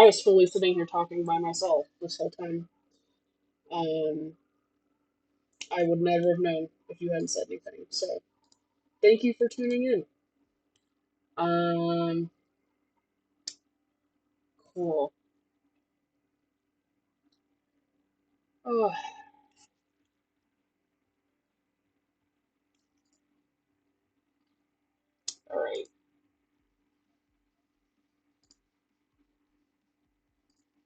I was fully sitting here talking by myself this whole time. Um, I would never have known if you hadn't said anything. So thank you for tuning in. Um, cool. Oh, all right.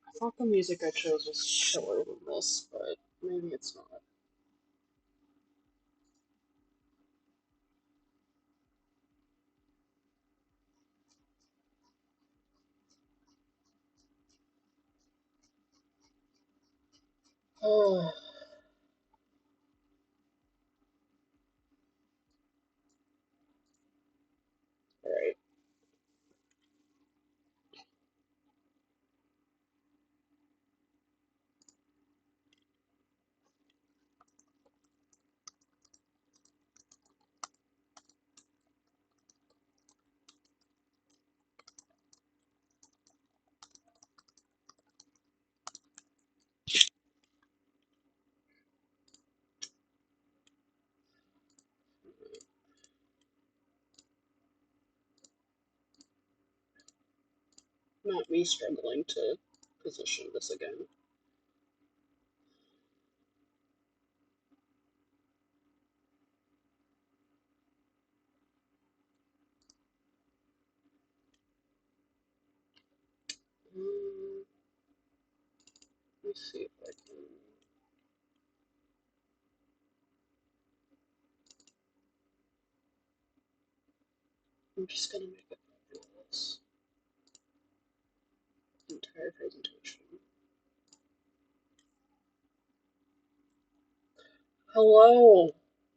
I thought the music I chose was chiller than this, but maybe it's not. Oh, all right. Not me struggling to position this again. Um, let me see if I can. I'm just gonna make a copy of this entire presentation. Hello.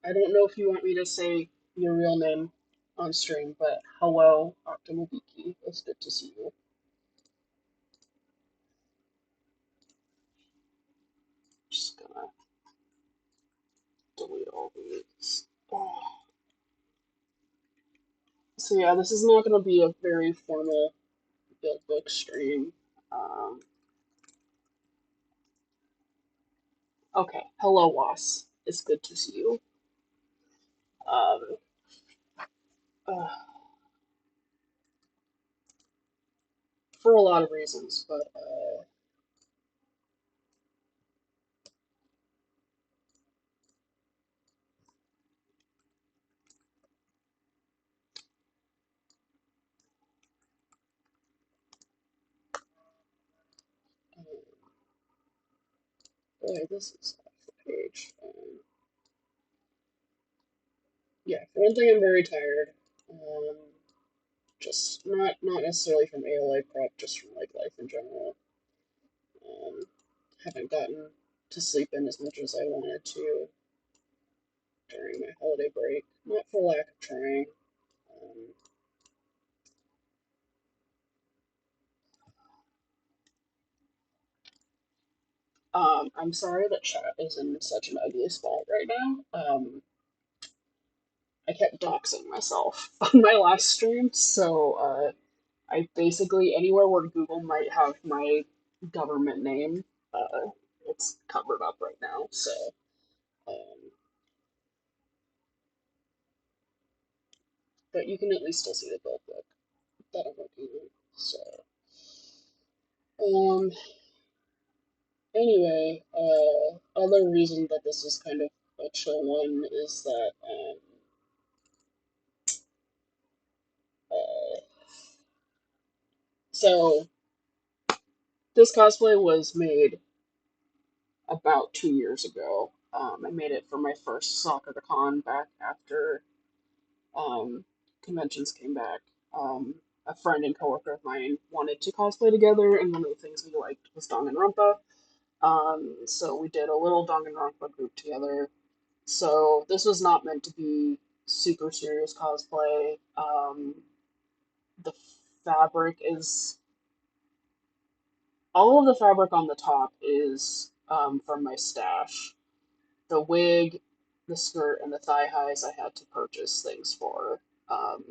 I don't know if you want me to say your real name on stream, but hello, Octomobiki. It's good to see you. Just gonna delete all these. Oh. So yeah, this is not gonna be a very formal build book stream. Um, okay, hello, Was. It's good to see you. Um, uh, for a lot of reasons, but boy, this is off the page. Yeah, for one thing, I'm very tired. Um, just not necessarily from ALA prep, just from like life in general. Um, haven't gotten to sleep in as much as I wanted to during my holiday break. Not for lack of trying. Um, I'm sorry that chat is in such an ugly spot right now. I kept doxing myself on my last stream, so I basically anywhere where Google might have my government name, it's covered up right now. So, um, but you can at least still see the build book that I'm working on. So, um, anyway, other reason that this is kind of a chill one is that uh, so this cosplay was made about 2 years ago. I made it for my first Soccer to Con back after um, conventions came back. A friend and coworker of mine wanted to cosplay together, and one of the things we liked was Danganronpa. So we did a little Danganronpa group together. So this was not meant to be super serious cosplay. The fabric is all of the fabric on the top is from my stash. The wig, the skirt, and the thigh highs I had to purchase things for. Um,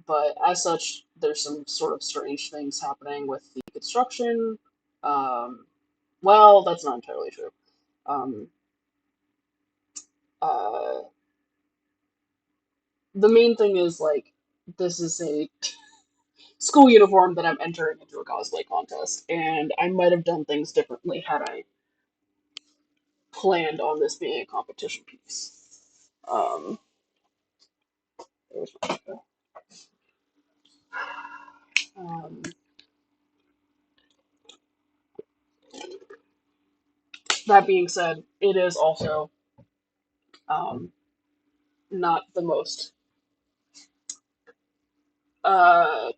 But as such, there's some sort of strange things happening with the construction. Um, well, that's not entirely true. Um, uh, the main thing is like this is a school uniform that I'm entering into a cosplay contest, and I might have done things differently had I planned on this being a competition piece. Um, there's my- um, that being said, it is also um, not the most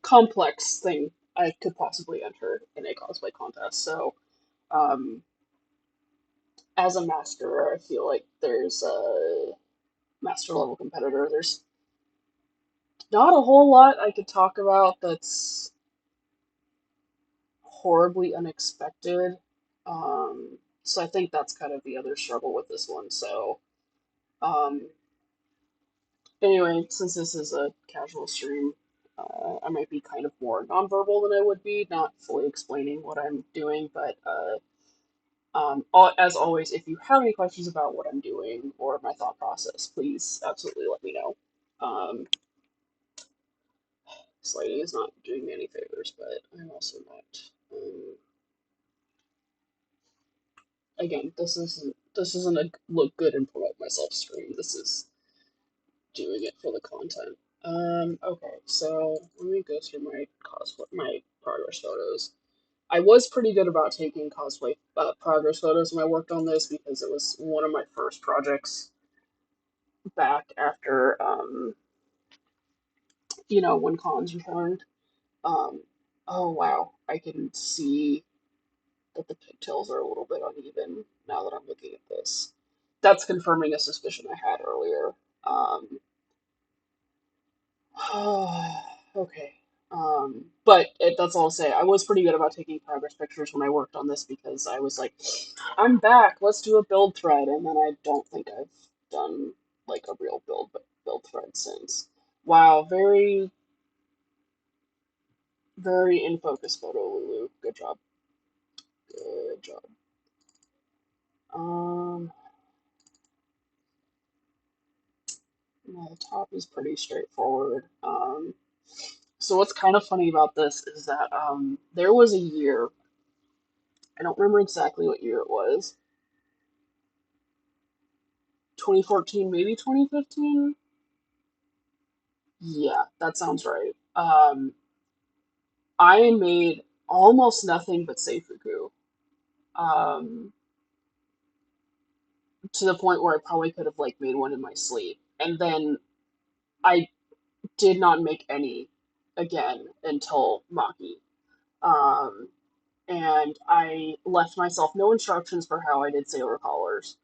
complex thing I could possibly enter in a cosplay contest. So, um, as a master, I feel like there's a master level competitor. There's not a whole lot I could talk about that's horribly unexpected. So I think that's kind of the other struggle with this one. So, um, anyway, since this is a casual stream, I might be kind of more nonverbal than I would be, not fully explaining what I'm doing, but as always, if you have any questions about what I'm doing or my thought process, please absolutely let me know. Um, Sliding is not doing me any favors, but I'm also not. Again, this isn't a look good and promote myself stream. This is doing it for the content. Okay, so let me go through my progress photos. I was pretty good about taking cosplay progress photos when I worked on this because it was one of my first projects back after when cons returned. Um, oh wow, I can see that the pigtails are a little bit uneven now that I'm looking at this. That's confirming a suspicion I had earlier. Um, okay. That's all I'll say. I was pretty good about taking progress pictures when I worked on this because I was like, I'm back. Let's do a build thread, and then I don't think I've done like a real build thread since. Wow, very very in focus photo, Lulu. Good job. Good job. Um, the top is pretty straightforward. So what's kind of funny about this is that there was a year. I don't remember exactly what year it was. 2014, maybe 2015. Yeah, that sounds right. I made almost nothing but Seifuku. Um, to the point where I probably could have like made one in my sleep, and then I did not make any again until Maki. Um, and I left myself no instructions for how I did sailor collars.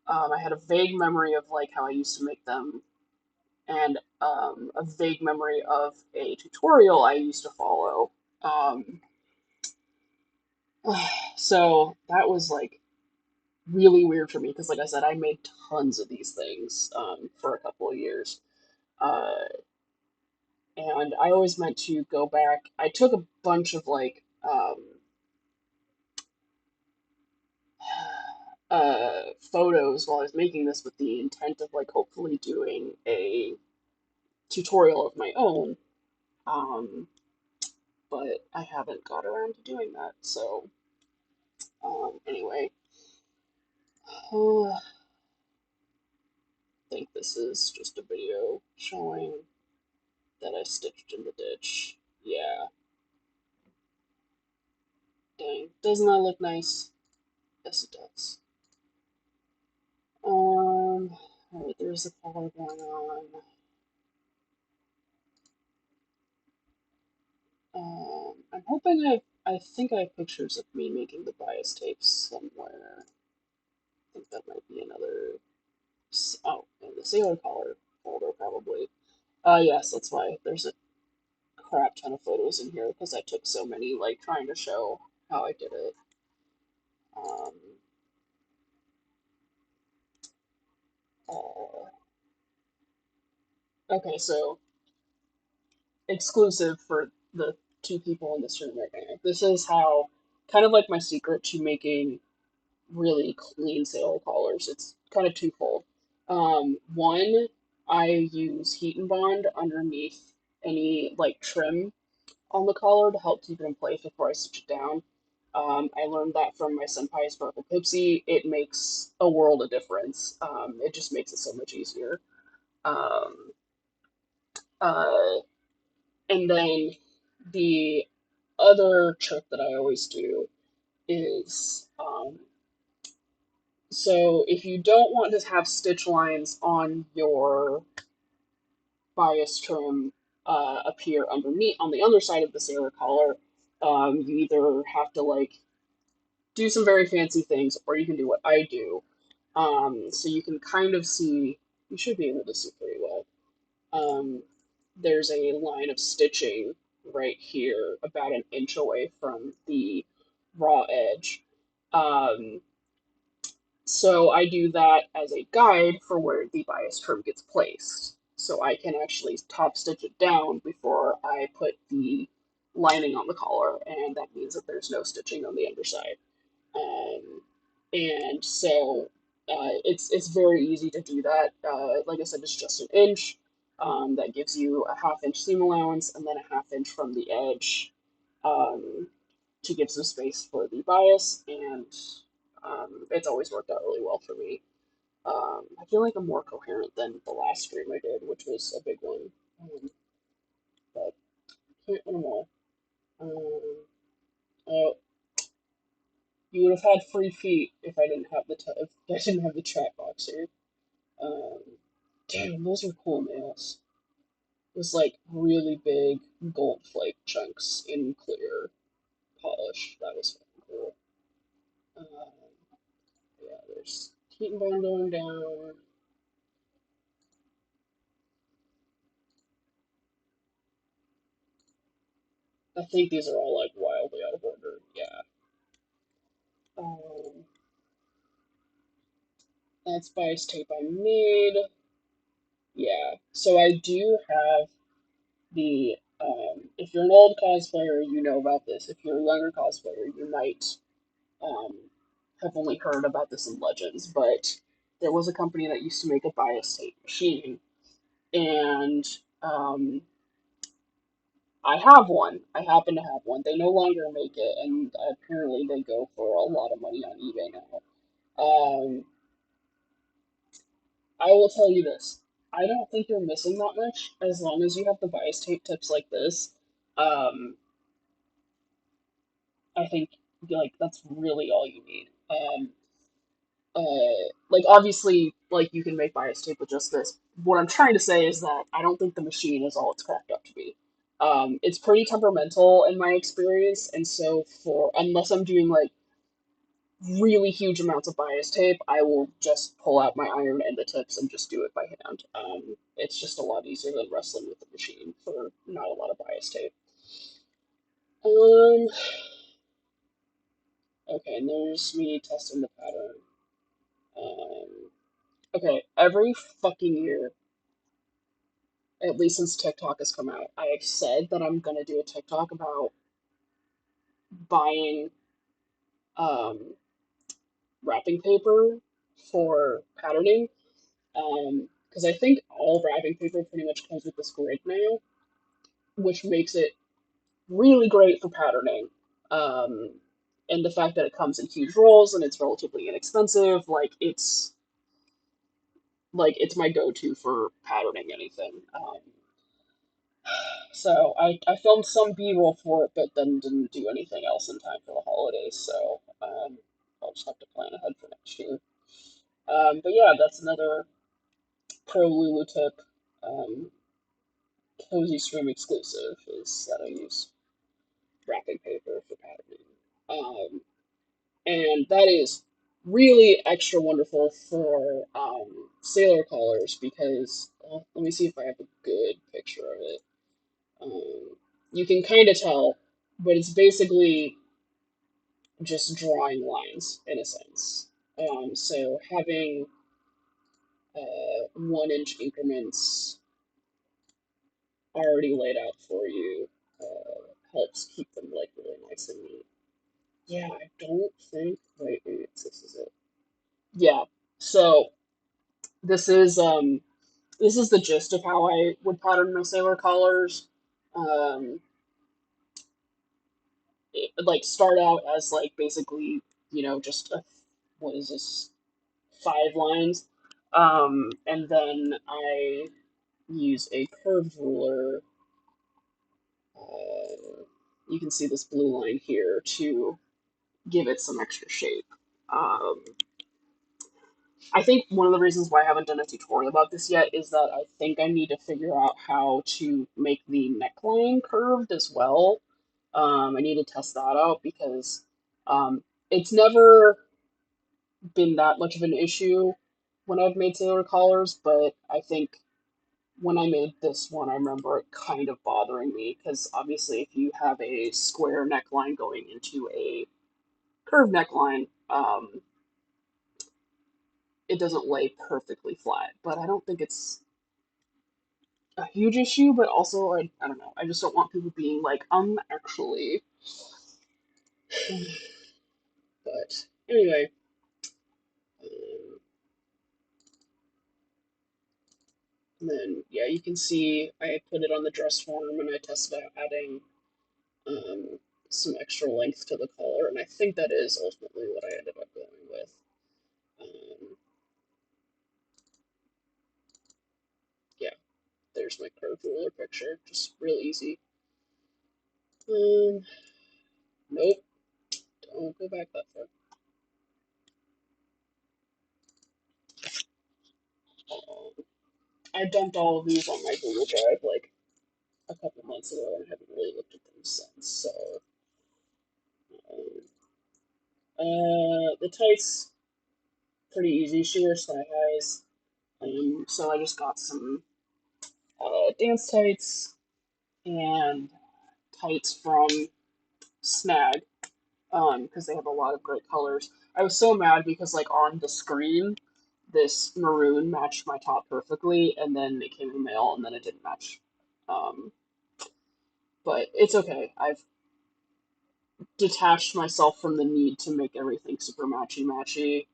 I had a vague memory of like how I used to make them, and a vague memory of a tutorial I used to follow. Um, so that was like really weird for me because, like I said, I made tons of these things for a couple of years. Uh, and I always meant to go back. I took a bunch of like photos while I was making this with the intent of like hopefully doing a tutorial of my own. Um, but I haven't got around to doing that. So anyway, I think this is just a video showing that I stitched in the ditch. Yeah, dang, doesn't that look nice? Yes, it does. Alright, there's a color going on. I'm hoping I think I have pictures of me making the bias tapes somewhere. I think that might be another. Oh, in the sailor collar folder probably. Yes, that's why there's a crap ton of photos in here because I took so many, like trying to show how I did it. Um, okay, so exclusive for the two people in this room right now. This is how, kind of like my secret to making really clean sailor collars. It's kind of twofold. One, I use heat and bond underneath any like trim on the collar to help keep it in place before I stitch it down. I learned that from my senpai Sparkle Pipsy. It makes a world of difference. It just makes it so much easier. Um, uh, and then the other trick that I always do is so if you don't want to have stitch lines on your bias trim appear underneath on the underside of the sailor collar, you either have to like do some very fancy things, or you can do what I do. So you can kind of see, you should be able to see pretty well. There's a line of stitching right here, about an inch away from the raw edge. Um, so I do that as a guide for where the bias trim gets placed. So I can actually top stitch it down before I put the lining on the collar, and that means that there's no stitching on the underside. Um, and so it's very easy to do that. Like I said, it's just an inch. That gives you a ½ inch seam allowance, and then a ½ inch from the edge um, to give some space for the bias. And it's always worked out really well for me. I feel like I'm more coherent than the last stream I did, which was a big one. But I can't anymore. Oh, you would have had free feet if I didn't have if I didn't have the chat box here. Um, damn, those are cool nails. It was like really big gold flake chunks in clear polish. That was fucking cool. Yeah, there's heat and bone going down. I think these are all like wildly out of order. Yeah. Um, that's bias tape I made. Yeah. So I do have the if you're an old cosplayer, you know about this. If you're a younger cosplayer, you might um, have only heard about this in Legends. But there was a company that used to make a bias tape machine, and um, I have one. I happen to have one. They no longer make it, and apparently they go for a lot of money on eBay now. I will tell you this. I don't think you're missing that much as long as you have the bias tape tips like this. Um, I think like that's really all you need. Like obviously, like you can make bias tape with just this. What I'm trying to say is that I don't think the machine is all it's cracked up to be. It's pretty temperamental in my experience, and so for unless I'm doing like really huge amounts of bias tape, I will just pull out my iron and the tips and just do it by hand. It's just a lot easier than wrestling with the machine for not a lot of bias tape. Um, okay, and there's me testing the pattern. Okay, every fucking year, at least since TikTok has come out, I have said that I'm gonna do a TikTok about buying um, wrapping paper for patterning. Because I think all wrapping paper pretty much comes with this grid now, which makes it really great for patterning. Um, and the fact that it comes in huge rolls and it's relatively inexpensive, like it's my go-to for patterning anything. So I filmed some B-roll for it, but then didn't do anything else in time for the holidays. So I'll just have to plan ahead for next year. But yeah, that's another pro Lulu tip. Um, Cozy Stream exclusive is that I use wrapping paper for patterning. And that is really extra wonderful for sailor collars because let me see if I have a good picture of it. You can kind of tell, but it's basically just drawing lines in a sense. So having 1 inch increments already laid out for you helps keep them like really nice and neat. Yeah, I don't think. Wait, maybe this is it. Yeah. So this is um this is the gist of how I would pattern my sailor collars. Um, like start out as like basically just a what is this 5 lines, and then I use a curved ruler. Uh, you can see this blue line here to give it some extra shape. Um, I think one of the reasons why I haven't done a tutorial about this yet is that I think I need to figure out how to make the neckline curved as well. I need to test that out because it's never been that much of an issue when I've made sailor collars, but I think when I made this one, I remember it kind of bothering me because obviously, if you have a square neckline going into a curved neckline, it doesn't lay perfectly flat. But I don't think it's a huge issue, but also, I don't know. I just don't want people being like, actually. But anyway, um, and then yeah, you can see I put it on the dress form and I tested out adding um, some extra length to the collar, and I think that is ultimately what I ended up going with. Um, yeah, there's my curved ruler picture, just real easy. Um, nope, don't go back that far. Um, I dumped all of these on my Google Drive like a couple months ago and haven't really looked at them since. So, um, the tights pretty easy. She wears thigh highs, so I just got some dance tights and tights from Snag because they have a lot of great colors. I was so mad because like on the screen, this maroon matched my top perfectly, and then it came in the mail, and then it didn't match. Um, but it's okay. I've detached myself from the need to make everything super matchy matchy.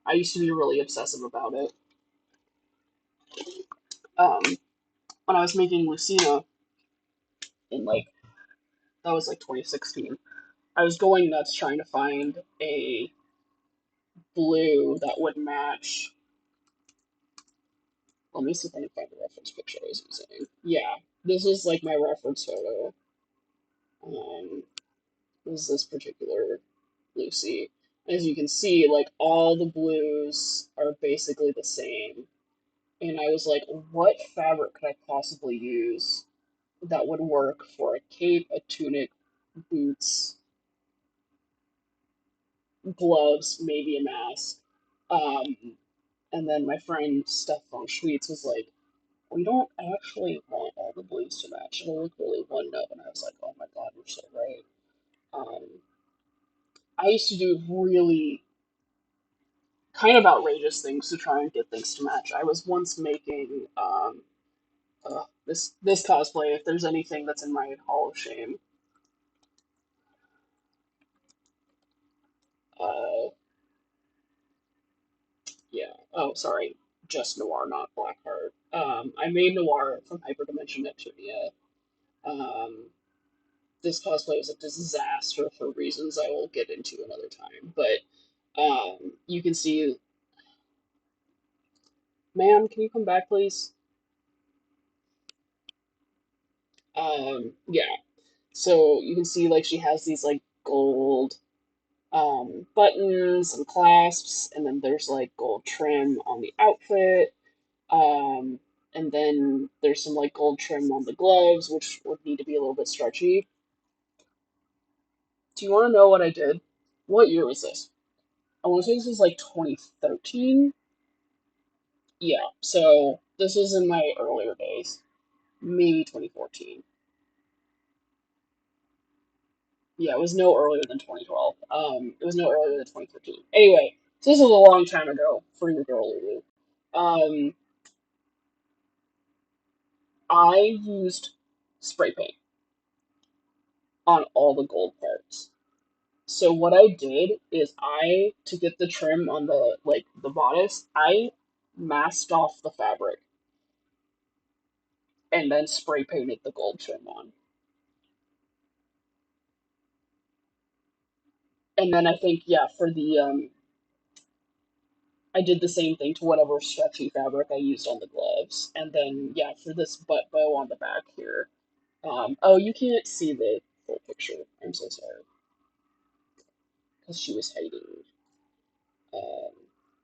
I used to be really obsessive about it. Um, when I was making Lucina in like that was like 2016, I was going nuts trying to find a blue that would match. Let me see if I can find the reference picture I was using. Yeah, this is like my reference photo. Um, this is this particular Lucy. As you can see, like all the blues are basically the same. And I was like, what fabric could I possibly use that would work for a cape, a tunic, boots, gloves, maybe a mask? Um, and then my friend Steph von Schweetz was like, we don't actually want all the blues to match. It'll look really one note. And I was like, oh my god, you're so right. Um, I used to do really kind of outrageous things to try and get things to match. I was once making this cosplay. If there's anything that's in my Hall of Shame, uh, yeah. Oh, sorry, just Noir, not Blackheart. I made Noir from Hyperdimension Neptunia. Um, this cosplay was a disaster for reasons I will get into another time, but you can see, ma'am, can you come back, please? Yeah. So you can see, like, she has these, like, gold buttons and clasps, and then there's, like, gold trim on the outfit. Um, and then there's some, like, gold trim on the gloves, which would need to be a little bit stretchy. Do you want to know what I did? What year was this? I want to say this was, like, 2013. Yeah, so this was in my earlier days, maybe 2014. Yeah, it was no earlier than 2012. It was no earlier than 2013. Anyway, so this was a long time ago for your girl Lulu. Um, I used spray paint on all the gold parts. So what I did is to get the trim on the bodice, I masked off the fabric and then spray painted the gold trim on. And then I think, yeah, for the I did the same thing to whatever stretchy fabric I used on the gloves. And then, yeah, for this butt bow on the back here. Oh, you can't see the full picture. I'm so sorry. Because she was hiding. Um,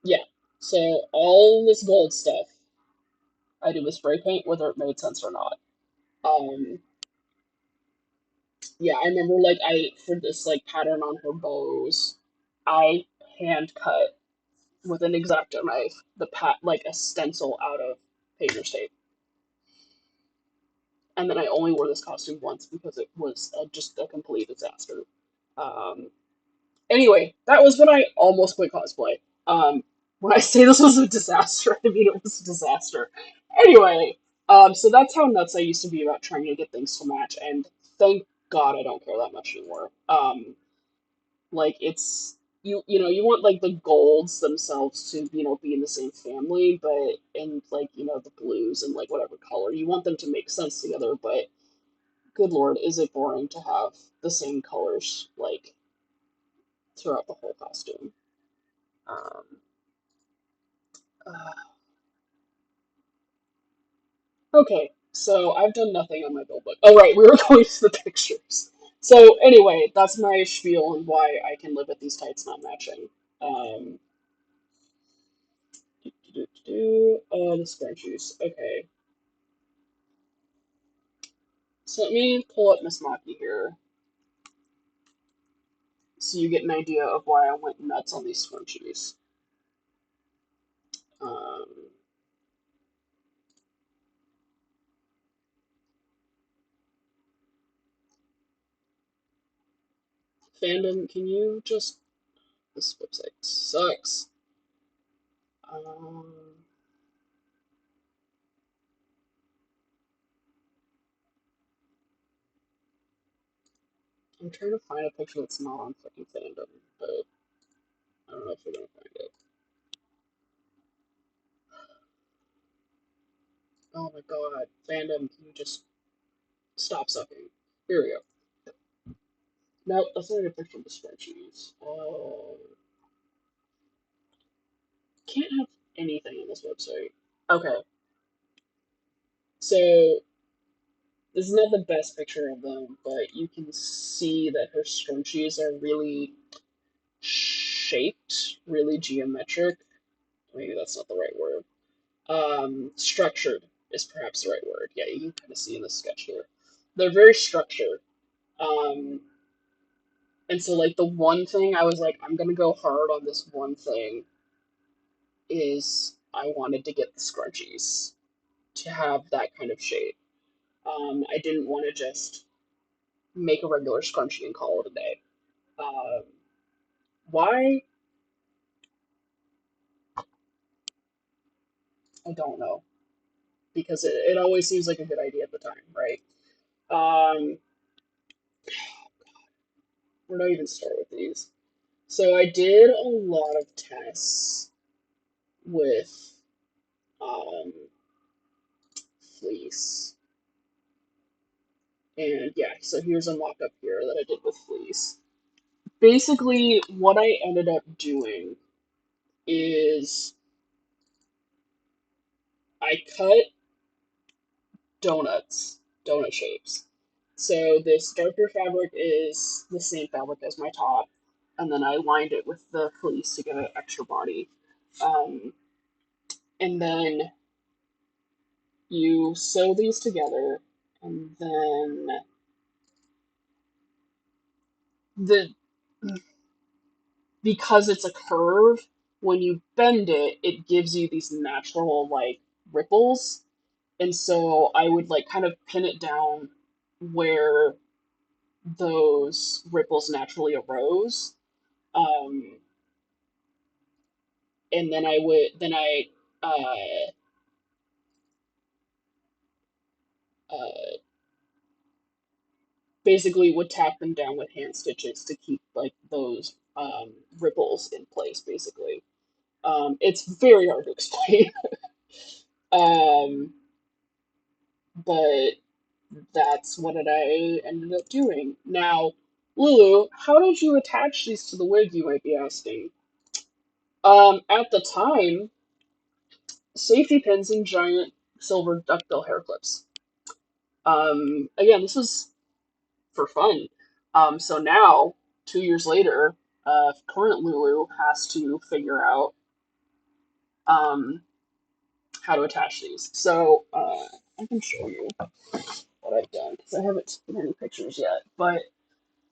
yeah. So all this gold stuff I did with spray paint, whether it made sense or not. Um, yeah, I remember for this like pattern on her bows, I hand cut with an X-Acto knife like a stencil out of painter's tape. And then I only wore this costume once because it was just a complete disaster. Um, anyway, that was when I almost quit cosplay. When I say this was a disaster, I mean it was a disaster. Anyway, so that's how nuts I used to be about trying to get things to match, and thank God I don't care that much anymore. Like it's you want like the golds themselves to be in the same family, but and like the blues and like whatever color you want them to make sense together, but good lord, is it boring to have the same colors like throughout the whole costume. Um, uh, okay, so I've done nothing on my build book. Oh right, we were going to the pictures. So anyway, that's my spiel on why I can live with these tights not matching. Um, the scrunchies. Okay, so let me pull up Miss Maki here so you get an idea of why I went nuts on these scrunchies. Um, fandom, can you just... This website sucks. Um, I'm trying to find a picture that's not on fucking fandom, but I don't know if we're gonna find it. Oh my god, fandom, can you just stop sucking? Here we go. No, that's not a picture of the spreadsheets. Can't have anything on this website. Okay, so this is not the best picture of them, but you can see that her scrunchies are really shaped, really geometric. Maybe that's not the right word. Structured is perhaps the right word. Yeah, you can kind of see in the sketch here. They're very structured. Um, and so like the one thing I was like, I'm gonna go hard on this one thing is I wanted to get the scrunchies to have that kind of shape. I didn't want to just make a regular scrunchie and call it a day. Um, why? I don't know. Because it always seems like a good idea at the time, right? Um, where do I even start with these? So I did a lot of tests with um, fleece. And yeah, so here's a mock-up here that I did with fleece. Basically, what I ended up doing is I cut donut shapes. So this darker fabric is the same fabric as my top, and then I lined it with the fleece to get an extra body. Um, and then you sew these together, and then the because it's a curve, when you bend it, it gives you these natural like ripples. And so I would like kind of pin it down where those ripples naturally arose. Um, and then I would then I uh, basically would tack them down with hand stitches to keep like those ripples in place. Basically, it's very hard to explain, um, but that's what I ended up doing. Now, Lulu, how did you attach these to the wig? You might be asking. At the time, safety pins and giant silver duckbill hair clips. Again, this was for fun. So now, 2 years later, current Lulu has to figure out um, how to attach these. So I can show you what I've done because I haven't taken any pictures yet. But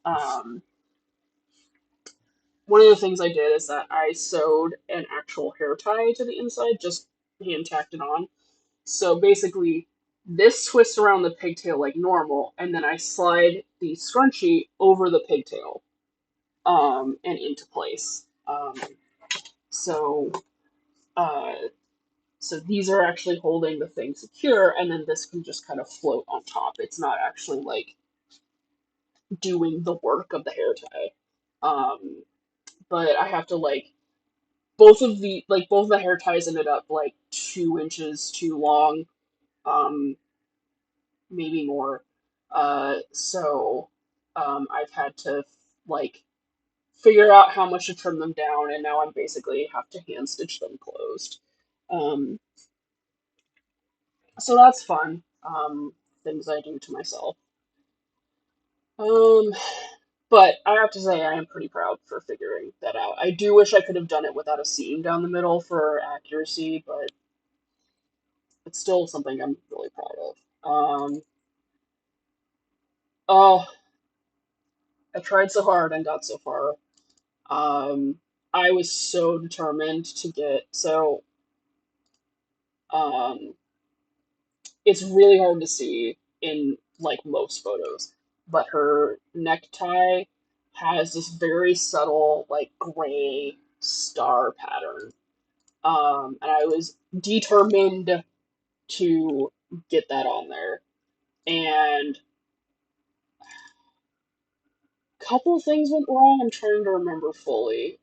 um, one of the things I did is that I sewed an actual hair tie to the inside, just hand tacked it on. So basically, this twists around the pigtail like normal, and then I slide the scrunchie over the pigtail and into place. So, uh, so these are actually holding the thing secure, and then this can just kind of float on top. It's not actually like doing the work of the hair tie. But I have to like both of the hair ties ended up like 2 inches too long, um, maybe more. So I've had to like figure out how much to trim them down, and now I'm basically have to hand stitch them closed. Um, so that's fun. Things I do to myself. Um, but I have to say I am pretty proud for figuring that out. I do wish I could have done it without a seam down the middle for accuracy, but it's still something I'm really proud of. Oh, I tried so hard and got so far. Um, I was so determined to get um, it's really hard to see in like most photos, but her necktie has this very subtle like gray star pattern. And I was determined to get that on there. And a couple things went wrong. I'm trying to remember fully.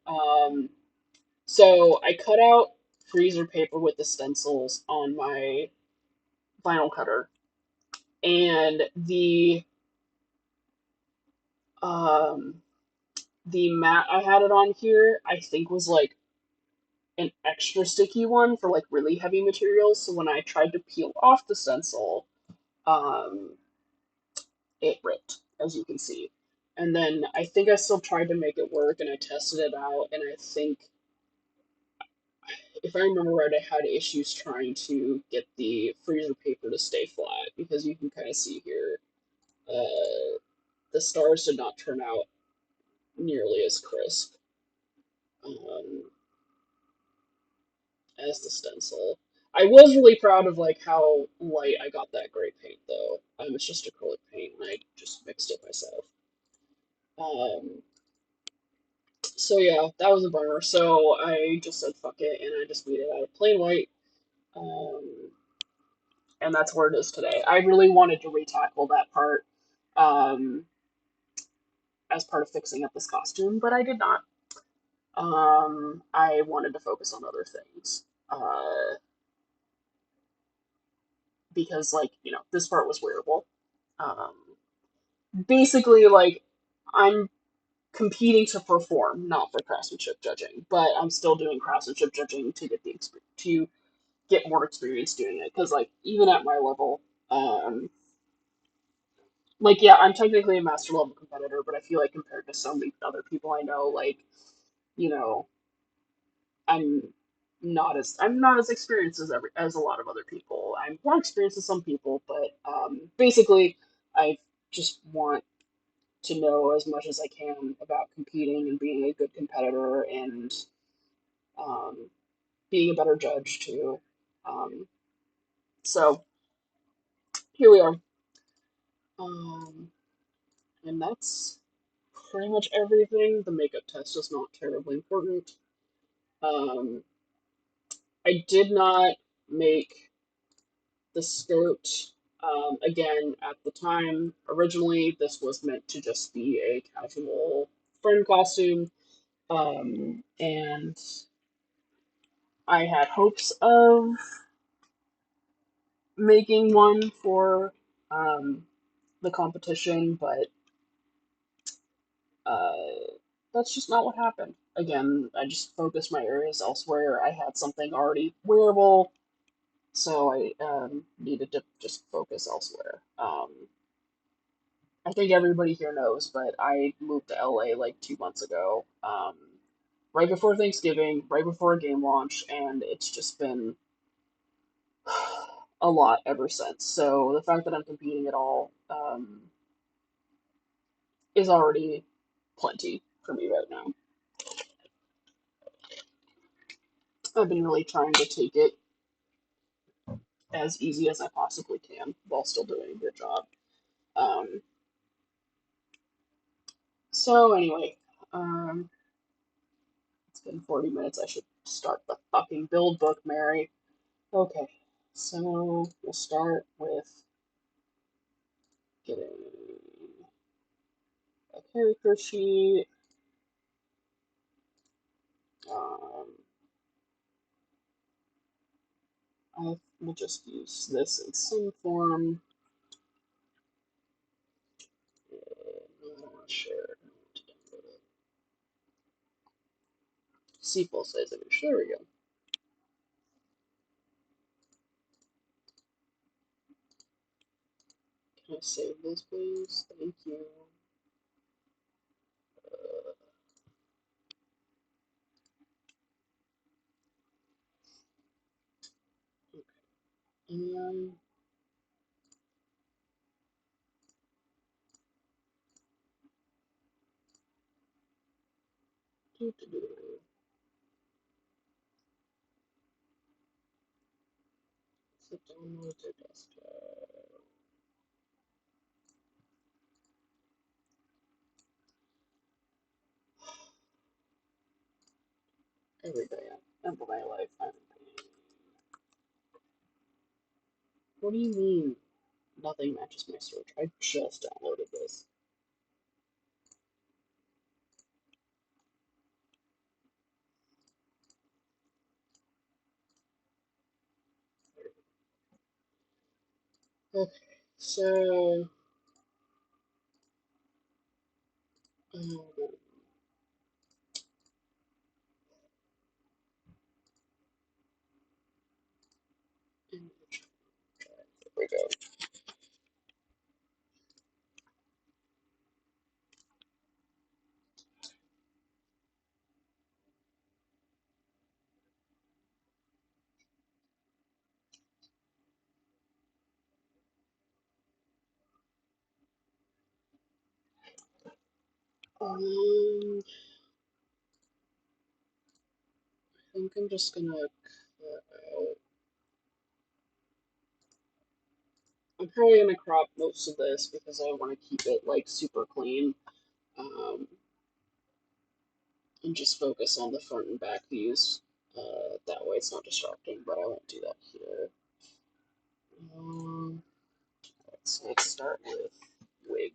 So I cut out freezer paper with the stencils on my vinyl cutter, and um, the mat I had it on here, I think was like an extra sticky one for like really heavy materials. So when I tried to peel off the stencil, um, it ripped, as you can see. And then I think I still tried to make it work and I tested it out. And I think, if I remember right, I had issues trying to get the freezer paper to stay flat because you can kind of see here the stars did not turn out nearly as crisp. Um, as the stencil. I was really proud of like how light I got that gray paint though. It's just acrylic paint and I just mixed it myself. Um, so yeah, that was a bummer. So I just said fuck it and I just made it out of plain white. Um, and that's where it is today. I really wanted to retackle that part um, as part of fixing up this costume, but I did not. I wanted to focus on other things. Because like this part was wearable. Um, Basically, like I'm competing to perform, not for craftsmanship judging, but I'm still doing craftsmanship judging to get to get more experience doing it. Because like even at my level, um, like yeah, I'm technically a master level competitor, but I feel like compared to so many other people I know, like you know, I'm I'm not as experienced as a lot of other people. I'm more experienced than some people, but basically, I just want to know as much as I can about competing and being a good competitor and um, being a better judge too. Um, so here we are, um, and that's pretty much everything. The makeup test is not terribly important. Um, I did not make the skirt Again, at the time, originally, this was meant to just be a casual friend costume, and I had hopes of making one for um, the competition, but uh, that's just not what happened. Again, I just focused my areas elsewhere. I had something already wearable, so I needed to just focus elsewhere. I think everybody here knows, but I moved to LA like 2 months ago, right before Thanksgiving, right before a game launch, and it's just been a lot ever since. So the fact that I'm competing at all is already plenty for me right now. I've been really trying to take it as easy as I possibly can while still doing a good job. Um, so anyway, um, it's been 40 minutes. I should start the fucking build book, Mary. Okay, so we'll start with getting a character sheet. Um, I will just use this in some form. I don't want to share it. I want to download it. See full size image. There we go. Can I save this, please? Thank you. And do do do. So download to desktop. Every day of my life, I'm painting. What do you mean? Nothing matches my search. I just downloaded this. Okay, so um, image drive. There we go. I think I'm just gonna cut out. I'm probably gonna crop most of this because I want to keep it like super clean, um, and just focus on the front and back views. That way it's not distracting, but I won't do that here. Um, let's start with wig.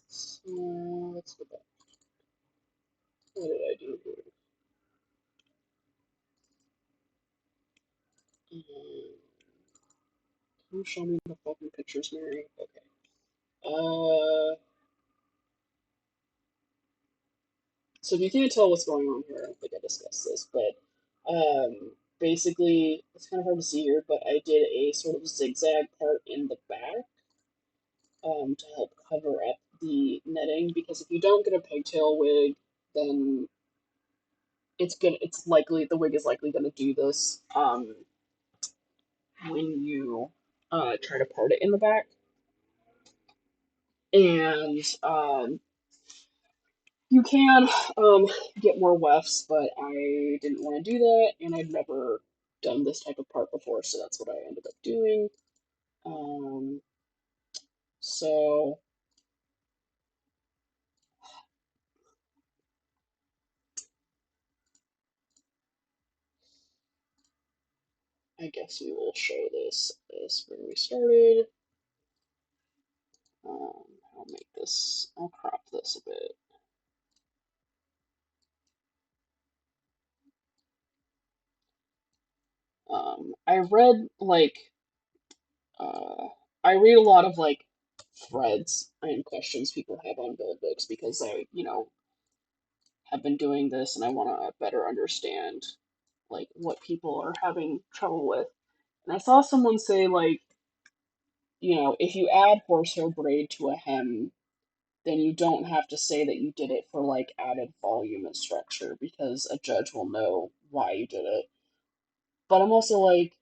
So let's go back. What did I do here? Um, can you show me the fucking pictures, Mary? Okay. So if you can't tell what's going on here, I don't think I discussed this, but basically it's kind of hard to see here, but I did a sort of zigzag part in the back to help cover up the netting because if you don't get a pigtail wig, then it's likely the wig is likely gonna do this when you try to part it in the back. And you can get more wefts, but I didn't want to do that, and I'd never done this type of part before, so that's what I ended up doing. Um, so I guess we will show this as where we started. I'll make this, I'll crop this a bit. I read like, uh, I read a lot of like threads and questions people have on build books because I, have been doing this and I want to better understand like what people are having trouble with. And I saw someone say like, if you add horsehair braid to a hem, then you don't have to say that you did it for like added volume and structure because a judge will know why you did it. But I'm also like,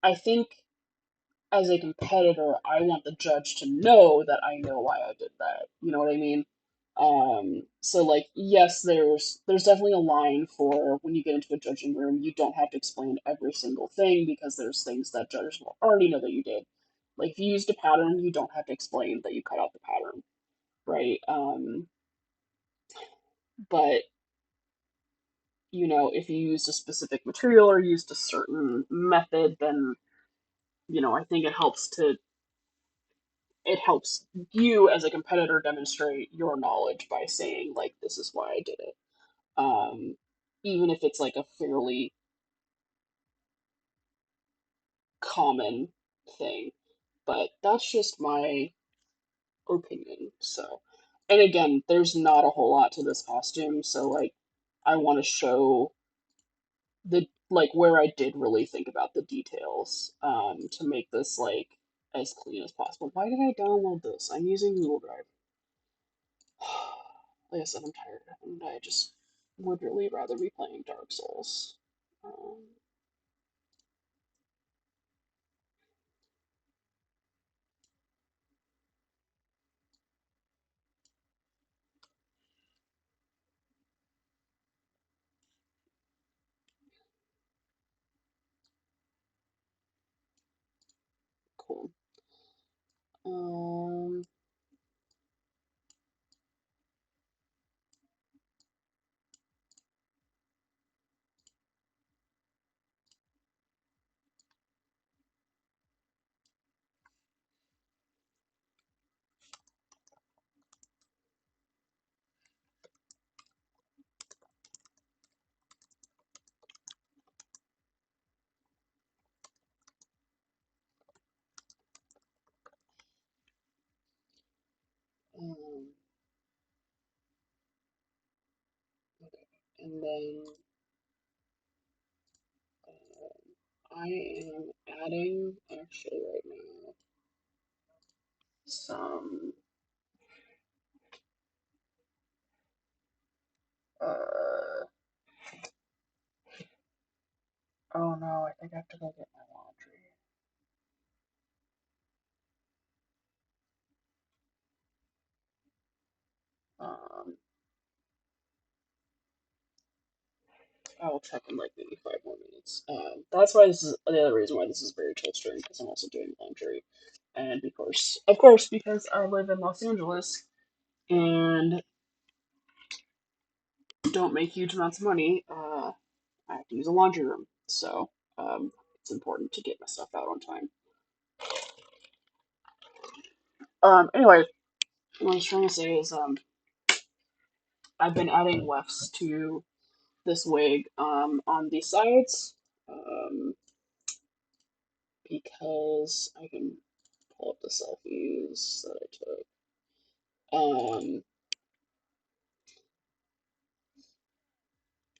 I think as a competitor, I want the judge to know that I know why I did that. You know what I mean? So like, yes, there's definitely a line for when you get into a judging room, you don't have to explain every single thing because there's things that judges will already know that you did. Like if you used a pattern, you don't have to explain that you cut out the pattern, right? But if you used a specific material or used a certain method, then I think it helps you as a competitor demonstrate your knowledge by saying like this is why I did it. Um, Even if it's like a fairly common thing, but that's just my opinion. So, and again, there's not a whole lot to this costume, so like I want to show the like where I did really think about the details to make this like as clean as possible. Why did I download this? I'm using Google Drive. Like I said, I'm tired and I just would really rather be playing Dark Souls. Um, cool. Um, um, okay. And then I am adding actually right now some uh oh no, I think I have to go get my laundry. Um I will check in like maybe 5 more minutes. That's why this is the other reason why this is very chill stream because I'm also doing laundry, and of course, because I live in Los Angeles and don't make huge amounts of money, I have to use a laundry room, so it's important to get my stuff out on time. Anyway, what I was trying to say is I've been adding wefts to this wig on the sides because I can pull up the selfies that I took.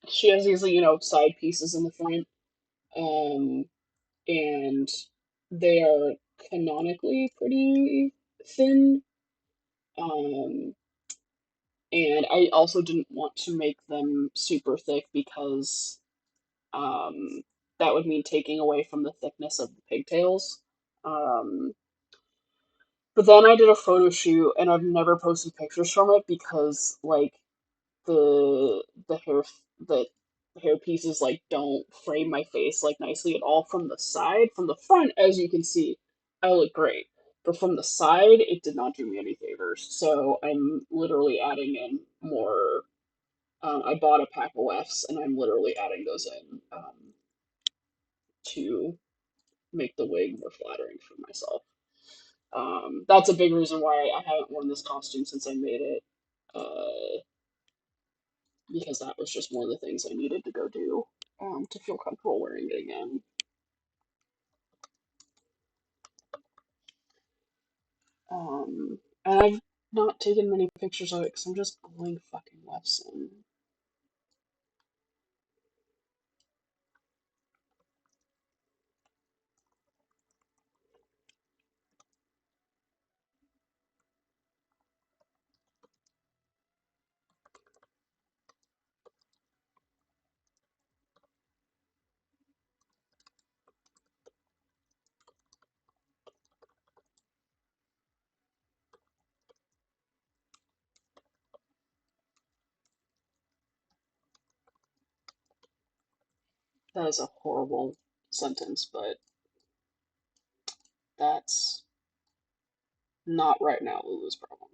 She has these, side pieces in the front, um, and they are canonically pretty thin. Um, and I also didn't want to make them super thick because um, that would mean taking away from the thickness of the pigtails. Um, but then I did a photo shoot, and I've never posted pictures from it because like the the hair the hair pieces like don't frame my face like nicely at all from the side. From the front, as you can see, I look great. But from the side, it did not do me any favors. So I'm literally adding in more. I bought a pack of wefts, and I'm literally adding those in to make the wig more flattering for myself. That's a big reason why I haven't worn this costume since I made it, because that was just one of the things I needed to go do to feel comfortable wearing it again. And I've not taken many pictures of it because I'm just going fucking Webson. That is a horrible sentence, but that's not right now Lulu's problem.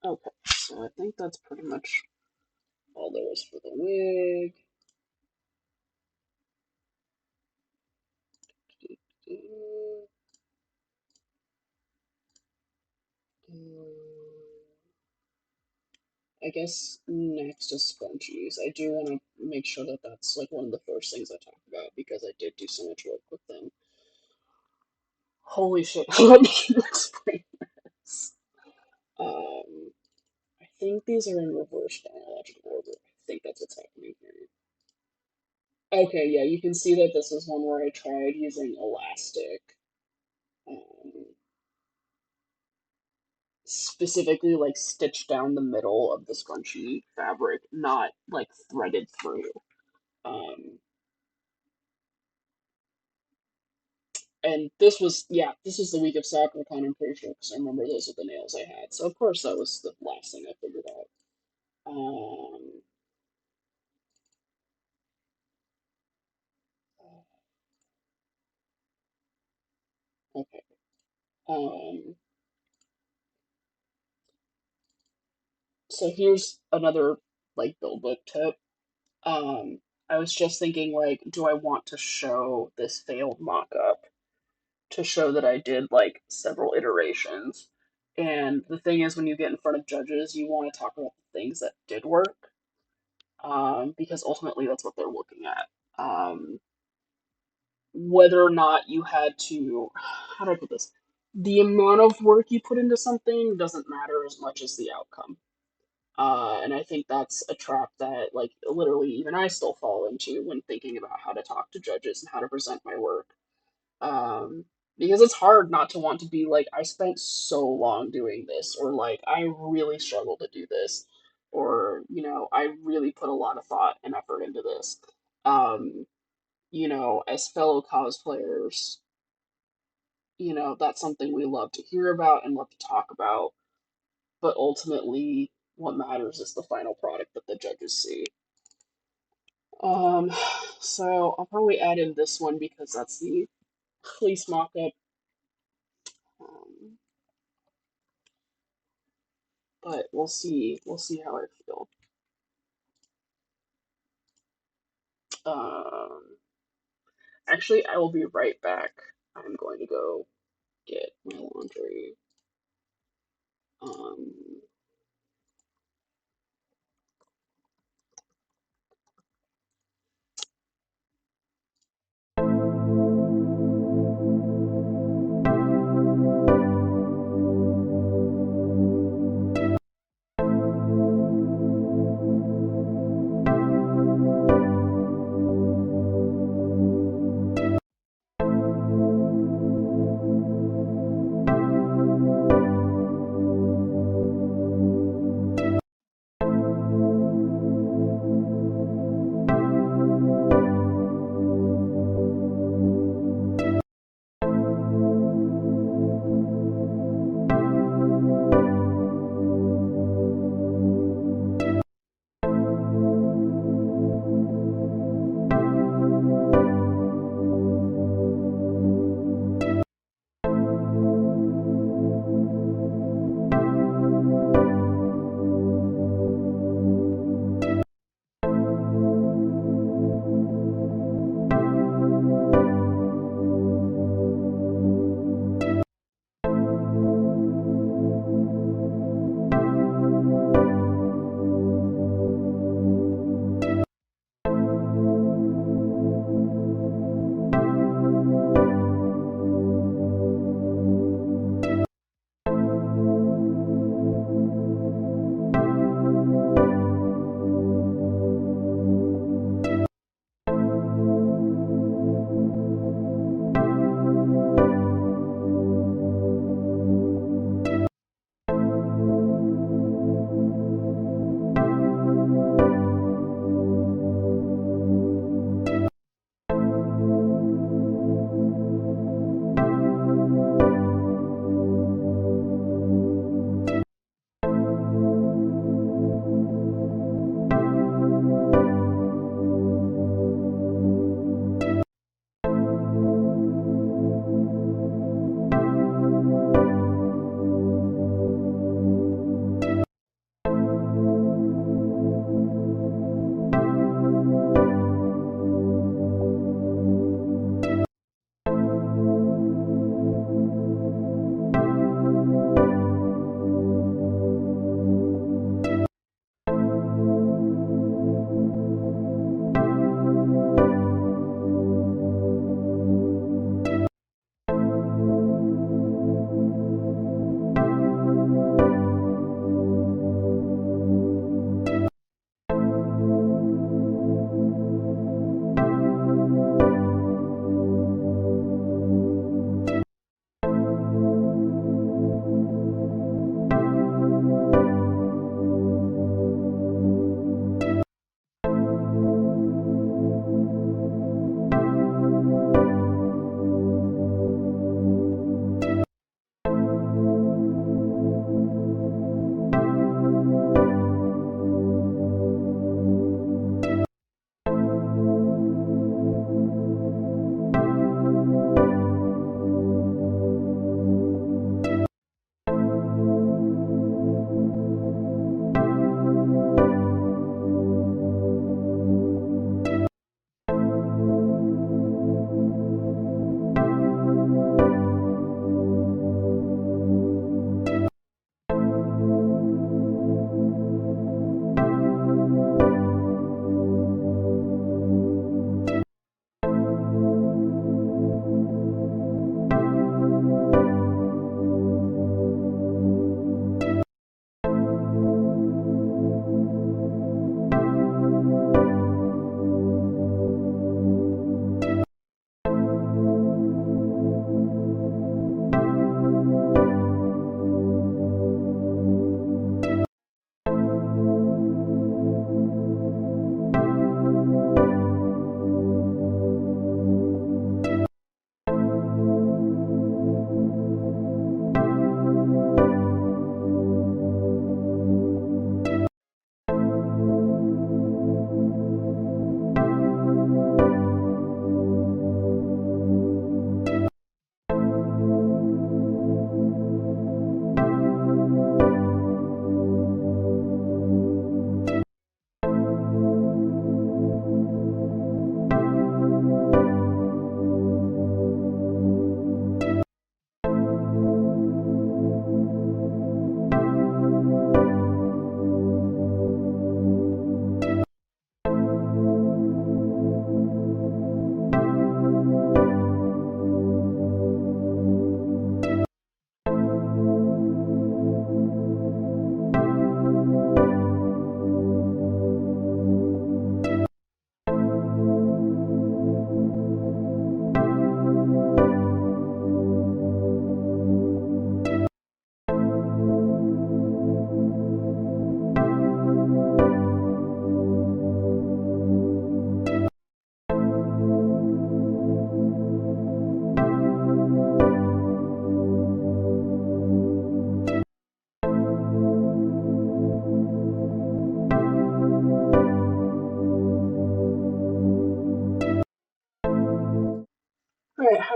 Okay, so I think that's pretty much all there is for the wig. I guess next is scrunchies. I do want to make sure that that's like one of the first things I talk about because I did do so much work with them. Holy shit, let me explain this. I think these are in reverse chronological order. I think that's what's happening here. Okay, yeah, you can see that this is one where I tried using elastic. Um, Specifically, like, stitched down the middle of the scrunchie fabric, not, like, threaded through. Um, and this was the week of SoccerCon, I'm pretty sure, because I remember those are the nails I had. So, of course, that was the last thing I figured out. Okay. Um, so here's another, like, build book tip. Um, I was just thinking, like, do I want to show this failed mock-up to show that I did, like, several iterations? And the thing is, when you get in front of judges, you want to talk about the things that did work, because ultimately that's what they're looking at. Whether or not you had to, how do I put this? The amount of work you put into something doesn't matter as much as the outcome. And I think that's a trap that, like, literally even I still fall into when thinking about how to talk to judges and how to present my work. Um, because it's hard not to want to be like, I spent so long doing this, or like, I really struggle to do this, or, I really put a lot of thought and effort into this. Um, as fellow cosplayers, that's something we love to hear about and love to talk about, but ultimately, what matters is the final product that the judges see. Um, so I'll probably add in this one because that's the fleece mock-up. Um, but we'll see. We'll see how I feel. Um, Actually, I will be right back. I'm going to go get my laundry. Um,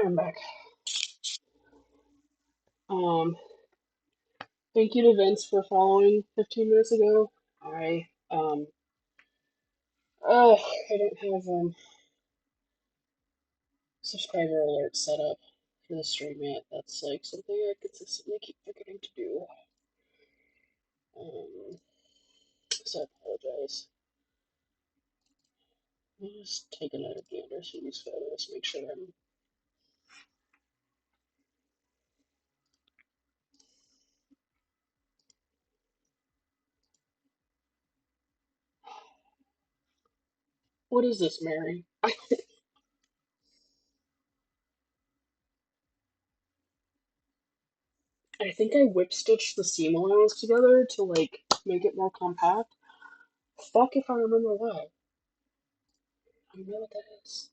I'm back. Um, Thank you to Vince for following 15 minutes ago. I don't have subscriber alerts set up for the stream yet. That's like something I consistently keep forgetting to do. Um, so I apologize. I'll just take another gander through these photos, make sure I'm. What is this, Mary? I think I whip stitched the seam allowance together to like make it more compact. Fuck if I remember why. I don't know what that is.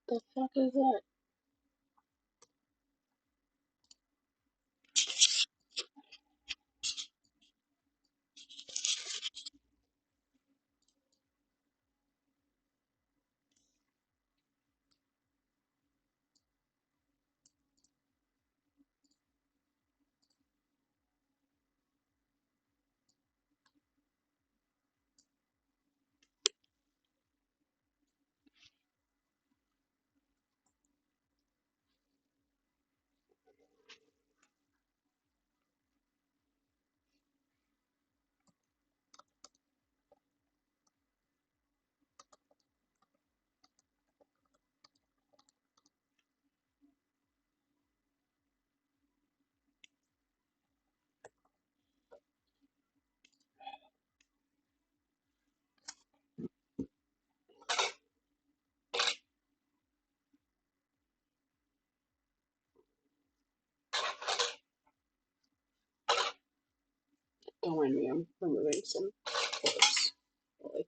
The fuck is that? Don't mind me, I'm removing some clips. Like,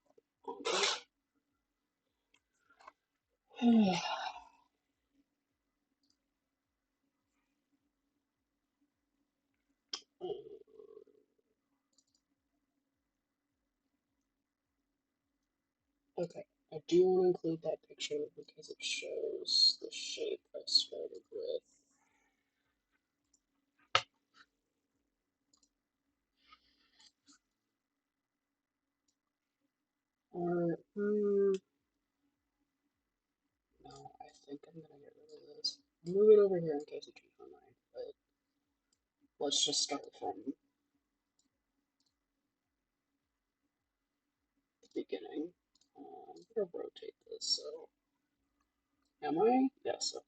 okay, I do want to include that picture because it shows the shape I started with. Or, no, I think I'm gonna get rid of this. Move it over here in case you change my mind, but let's just start from the beginning. I'm gonna rotate this, so. Am I? Yes, okay.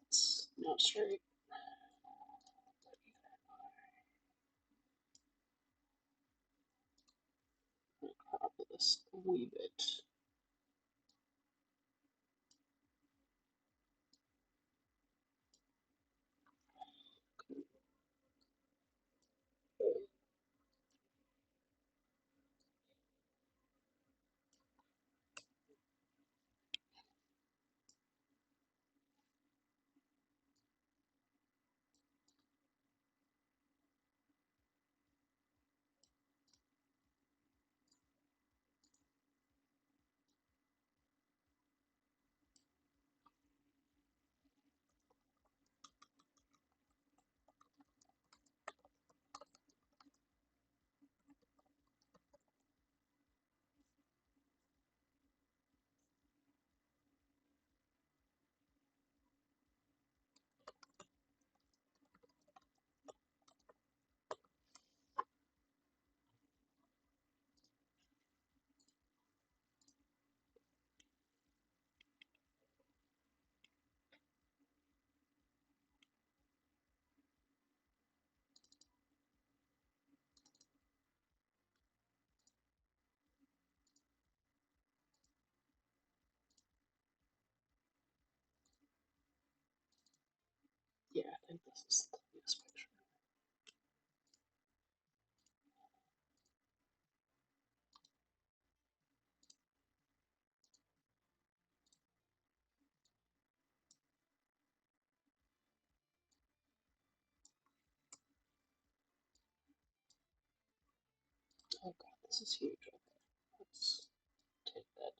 It's not straight. I'm gonna crop this a wee bit. This is the cleanest picture. Oh god, this is huge. Okay, let's take that.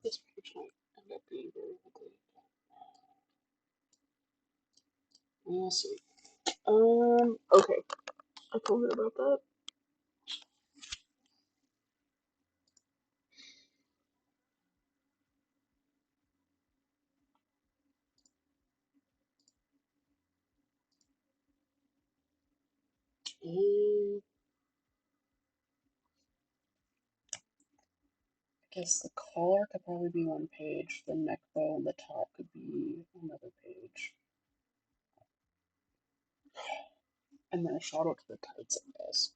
This page might end up being very ugly. We'll see. Okay. I told her about that. Um, I guess the collar could probably be one page. The neck bow and the top could be another page. And then a shout out to the tights, I guess.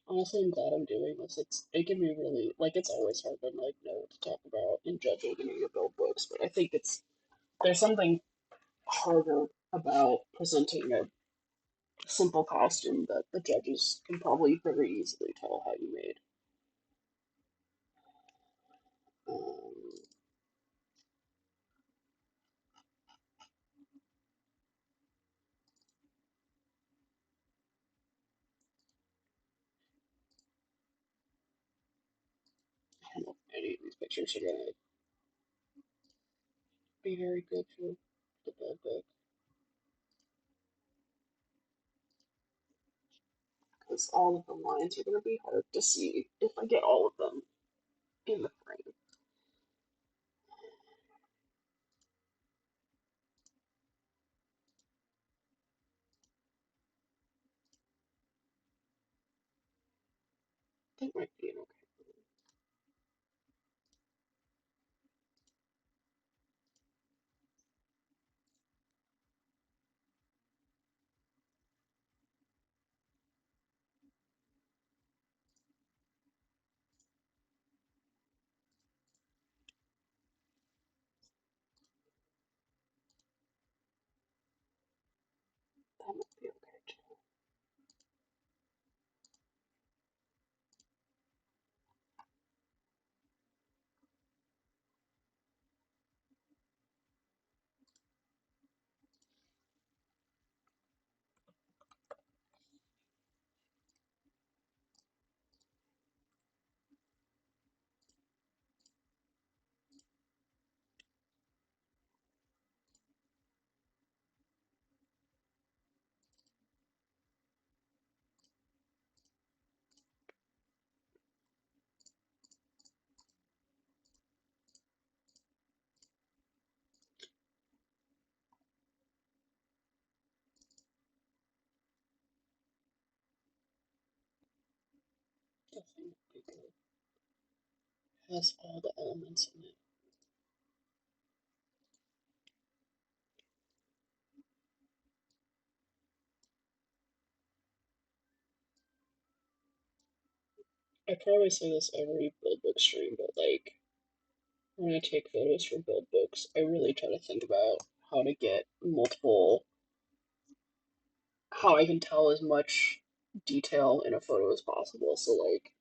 Honestly, I'm glad I'm doing this. It can be really like it's always hard to like know what to talk about in judging any of build books, but I think there's something harder about presenting a simple costume that the judges can probably very easily tell how you made. Um, I don't know if any of these pictures are gonna be very good for the build book because all of the lines are gonna be hard to see if I get all of them in the frame. That might be an okay. That might be okay too. That thing might be good. Has all the elements in it. I probably say this every build book stream, but like when I take photos for build books, I really try to think about how to get multiple, how I can tell as much detail in a photo as possible. So like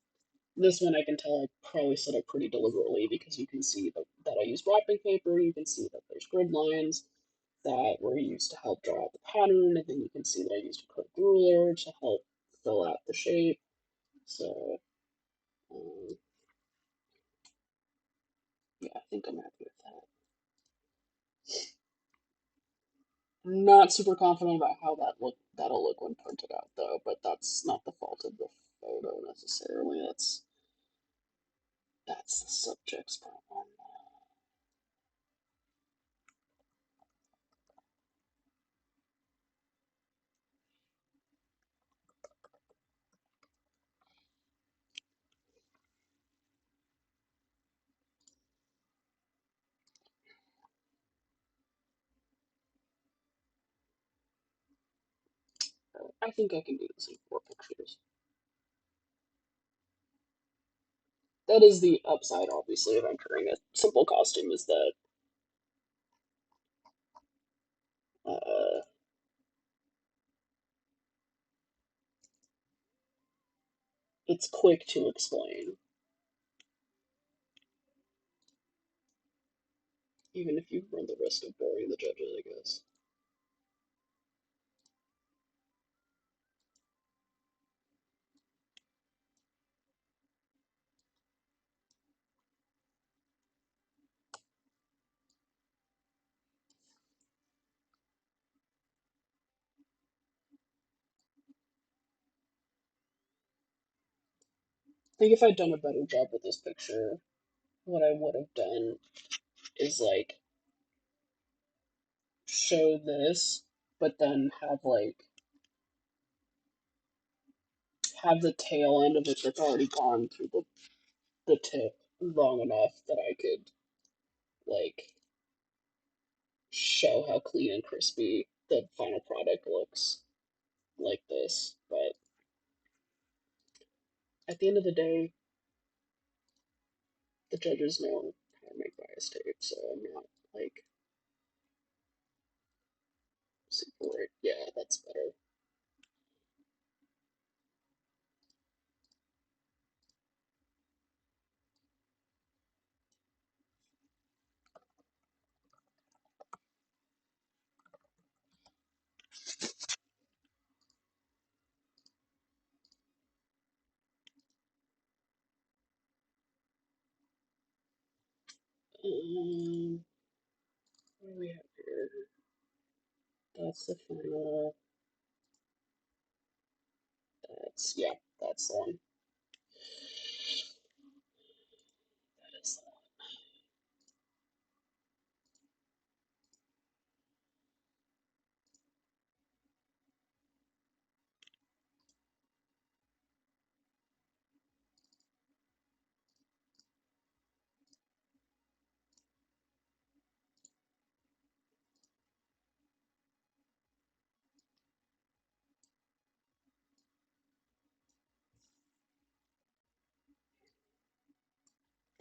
this one, I can tell I probably set up pretty deliberately because you can see that I used wrapping paper. You can see that there's grid lines that were used to help draw out the pattern, and then you can see that I used a curved ruler to help fill out the shape. So um, yeah, I think I'm happy with that. Not super confident about how that'll look when printed out though, but that's not the fault of the photo necessarily. That's the subject's problem. I think I can do this in 4 pictures. That is the upside, obviously, of entering a simple costume is that uh, it's quick to explain, even if you run the risk of boring the judges, I guess. think if I'd done a better job with this picture, what I would have done is like show this, but then have the tail end of it that's already gone through the tip long enough that I could like show how clean and crispy the final product looks like this. But at the end of the day, the judges know how to make bias tape, so I'm not like super worried. Yeah, that's better. What do we have here? That's the final. Yeah, that's the one. That is the one.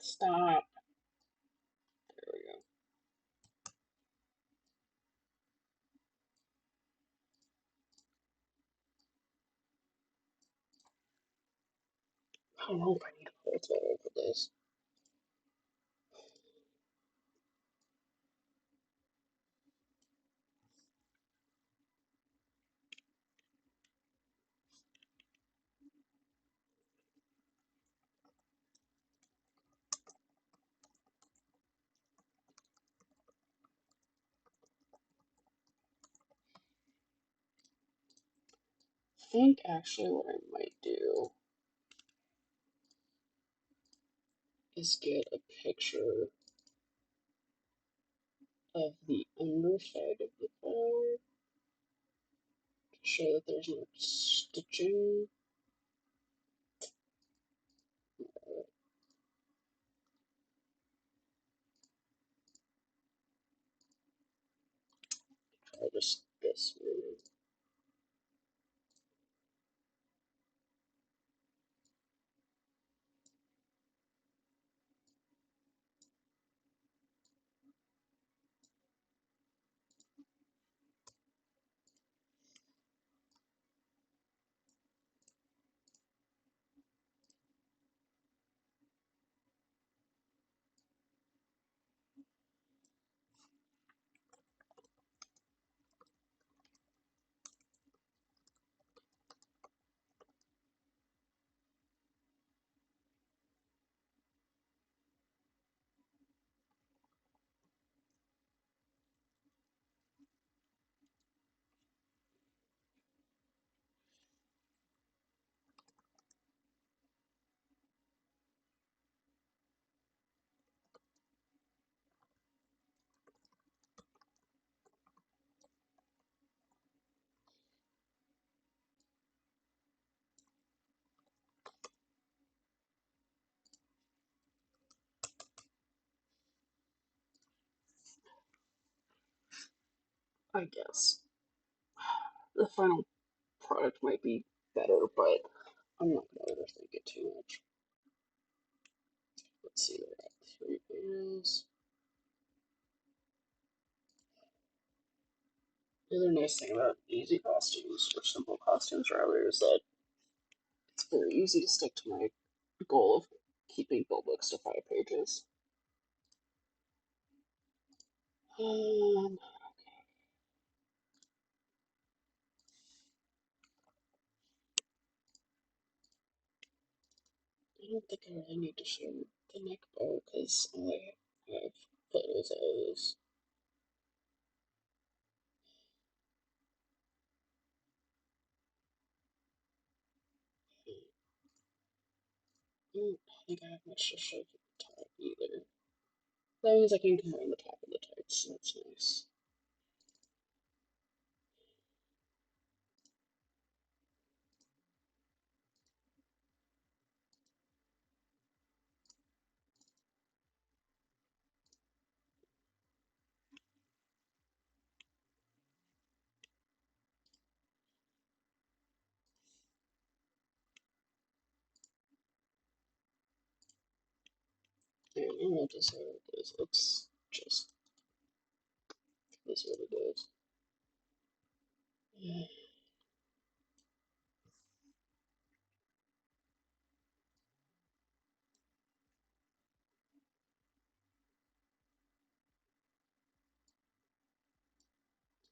Stop. There we go. I don't know if I need a full total for this. I think actually what I might do is get a picture of the underside of the bar to show that there's no stitching. Try just this one. I guess. The final product might be better, but I'm not gonna overthink it too much. Let's see, we're at 3 pages. The other nice thing about easy costumes, or simple costumes rather, is that it's very easy to stick to my goal of keeping build books to 5 pages. Um, I don't think I really need to show the neck bow because I have photos of those. I don't think I have much to show you at the top either. That means I can combine the top and the tights, so that's nice. Yeah, I won't decide what it is. It's just this what it is.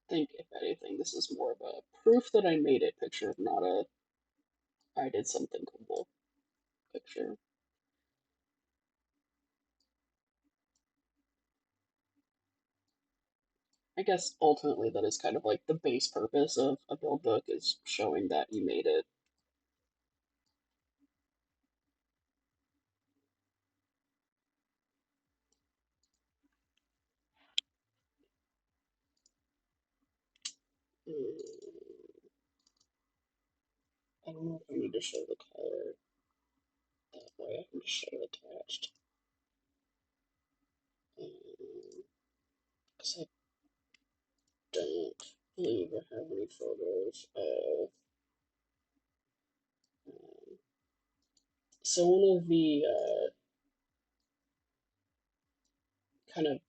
I think if anything, this is more of a proof that I made it picture, not a I did something cool picture. I guess ultimately that is kind of like the base purpose of a build book is showing that you made it. I don't know if I need to show the color that way. I can just show it attached. Because I don't believe I have any photos of. Um, so one of the kind of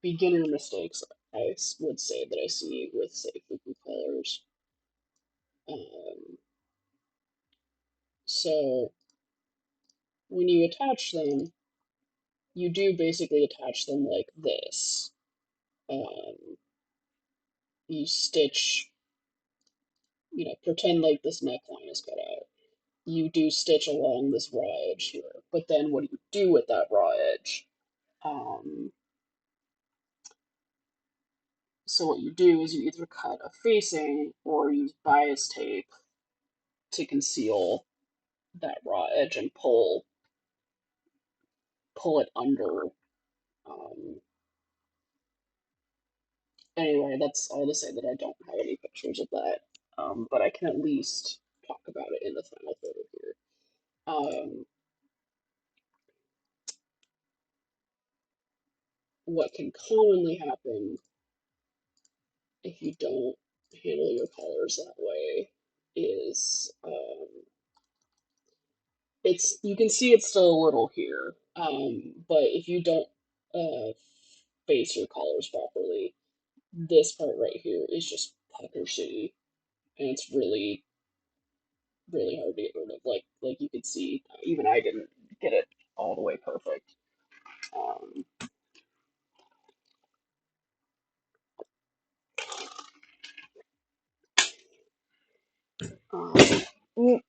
beginner mistakes I would say that I see with, say, Fuku colors. Um, so when you attach them, you do basically attach them like this. You stitch, pretend like this neckline is cut out. You do stitch along this raw edge here, but then what do you do with that raw edge? Um, so what you do is you either cut a facing or use bias tape to conceal that raw edge and pull it under. Um, anyway, that's all to say that I don't have any pictures of that, but I can at least talk about it in the final photo here. What can commonly happen if you don't handle your colors that way is it's you can see it's still a little here, but if you don't face your colors properly, this part right here is just pucker city, and it's really hard to get rid of. Like you could see, even I didn't get it all the way perfect. Um, um,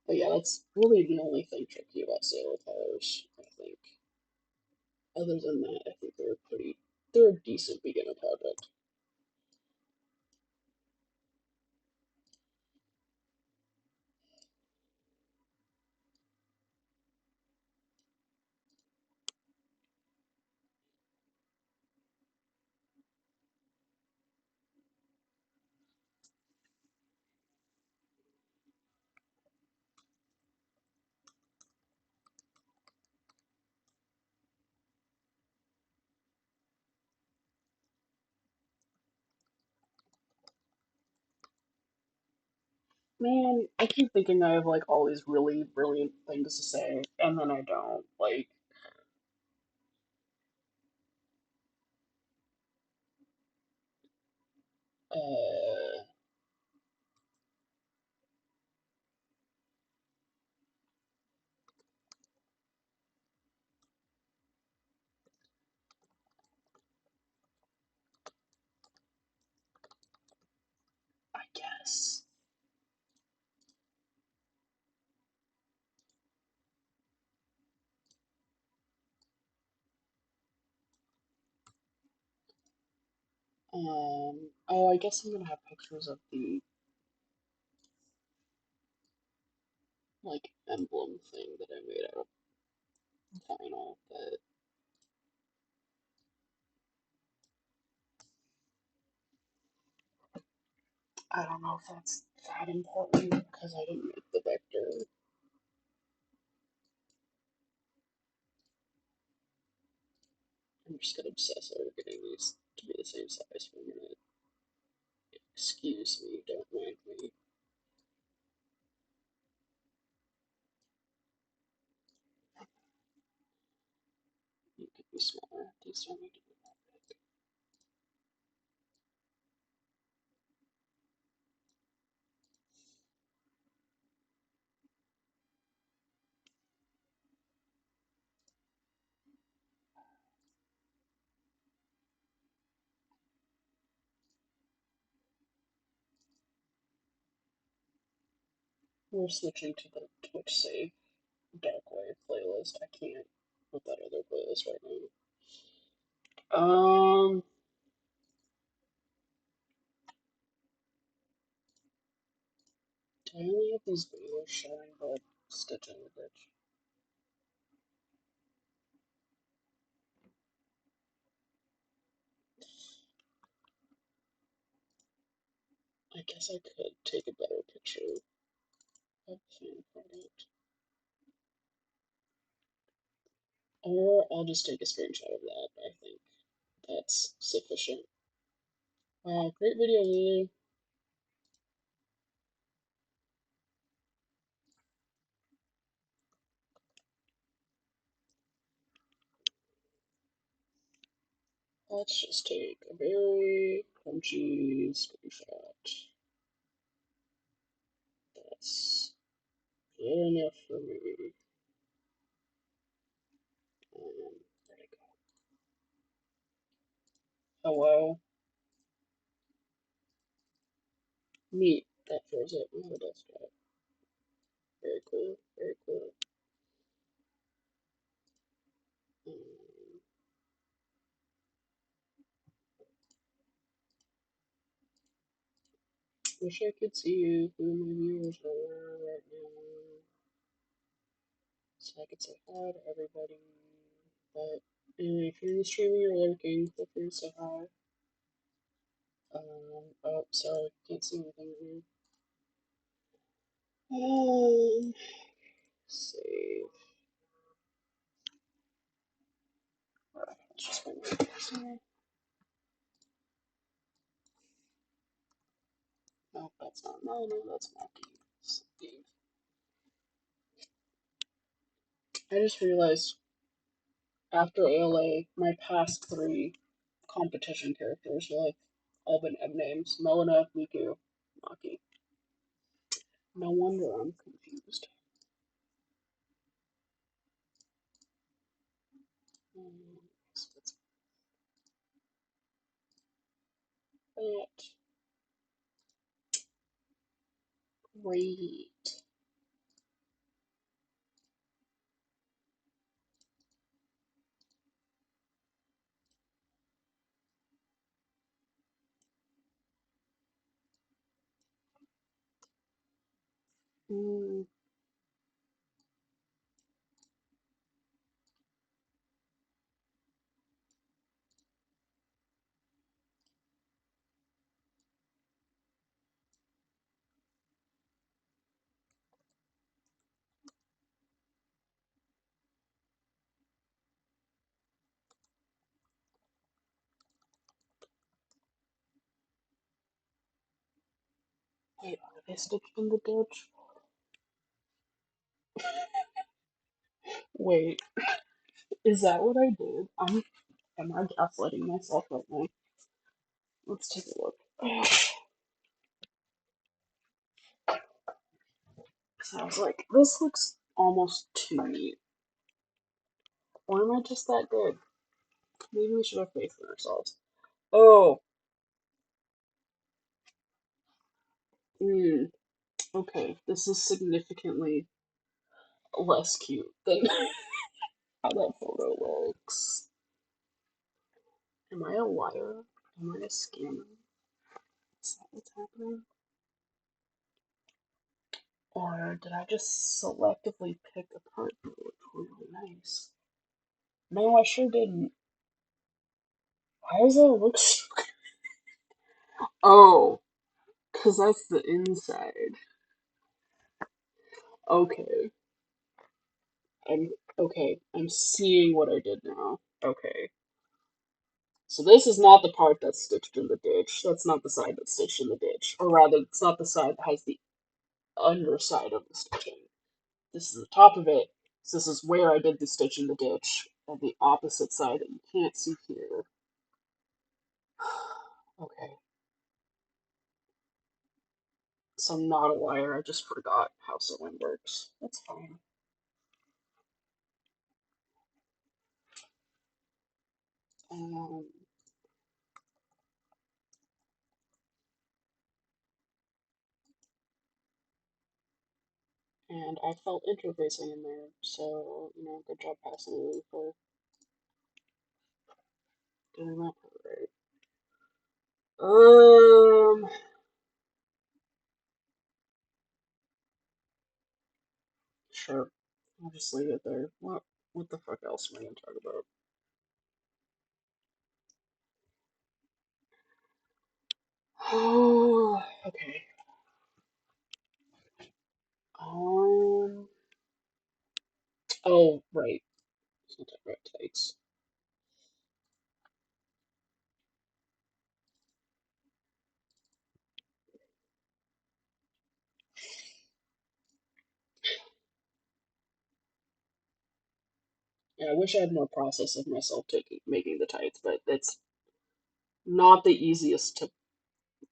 but yeah, that's really the only thing tricky about sailor colors, I think. Other than that, I think they're a decent beginner project. Man, I keep thinking I have like all these really brilliant things to say, and then I don't. Uh, I guess. Oh, I guess I'm gonna have pictures of the like emblem thing that I made out of vinyl, but I don't know if that's that important because I didn't make the vector. I'm just gonna obsess over getting these to be the same size for a minute. Excuse me, don't mind me. You could be smaller. These don't need to be that big. We're switching to the Twitch save Dark Wave playlist. I can't with that other playlist right now. Do I only have these videos showing the stitch in the ditch? I guess I could take a better picture of the fan product. Or I'll just take a screenshot of that. I think that's sufficient. Wow, great video, Lily. Let's just take a very crunchy screenshot. That's good enough for me. There we go. Hello. Neat. That throws up my desktop. Very cool. Very cool. Um, wish I could see who my viewers are right now, so I could say hi to everybody. But anyway, if you're in the stream and you're lurking, feel free to say hi. Oh, sorry, can't see anything here. Save. Let's just bring my cursor. No, that's not Melanie, that's Maki. Save. I just realized after ALA, my past three competition characters will have all been M names. Melina, Miku, Maki. No wonder I'm confused. So that's that. Great. Mm, wait, are they stitched in the ditch? Wait, is that what I did? Am I gaslighting myself right now? Let's take a look. So I was like, this looks almost too neat. Or am I just that good? Maybe we should have faith in ourselves. Oh, okay. This is significantly less cute than how that photo looks. Am I a liar? Am I a scammer? Is that what's happening? Or did I just selectively pick a part that looked really nice? No, I sure didn't. Why does that look so good? Oh, because that's the inside. Okay. I'm okay. I'm seeing what I did now. Okay. So this is not the part that's stitched in the ditch. That's not the side that's stitched in the ditch. Or rather, it's not the side that has the underside of the stitching. This is the top of it. So this is where I did the stitch in the ditch. And the opposite side that you can't see here. Okay. So I'm not a liar. I just forgot how sewing works. That's fine. Um, and I felt interfacing in there, so good job passing me for doing that part right. Sure. I'll just leave it there. What the fuck else am I gonna talk about? Oh, okay. Um. Oh, right. Let's not talk about tights. Yeah, I wish I had more process of myself making the tights, but it's not the easiest to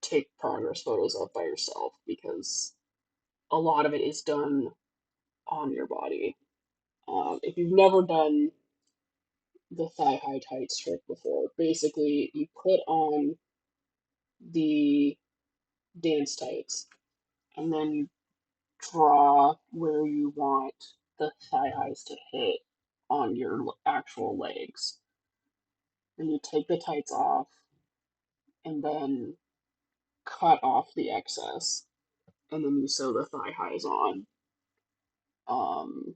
take progress photos of by yourself because a lot of it is done on your body. If you've never done the thigh high tights trick before, basically you put on the dance tights and then you draw where you want the thigh highs to hit on your actual legs. Then you take the tights off and then cut off the excess, and then you sew the thigh highs on. Um,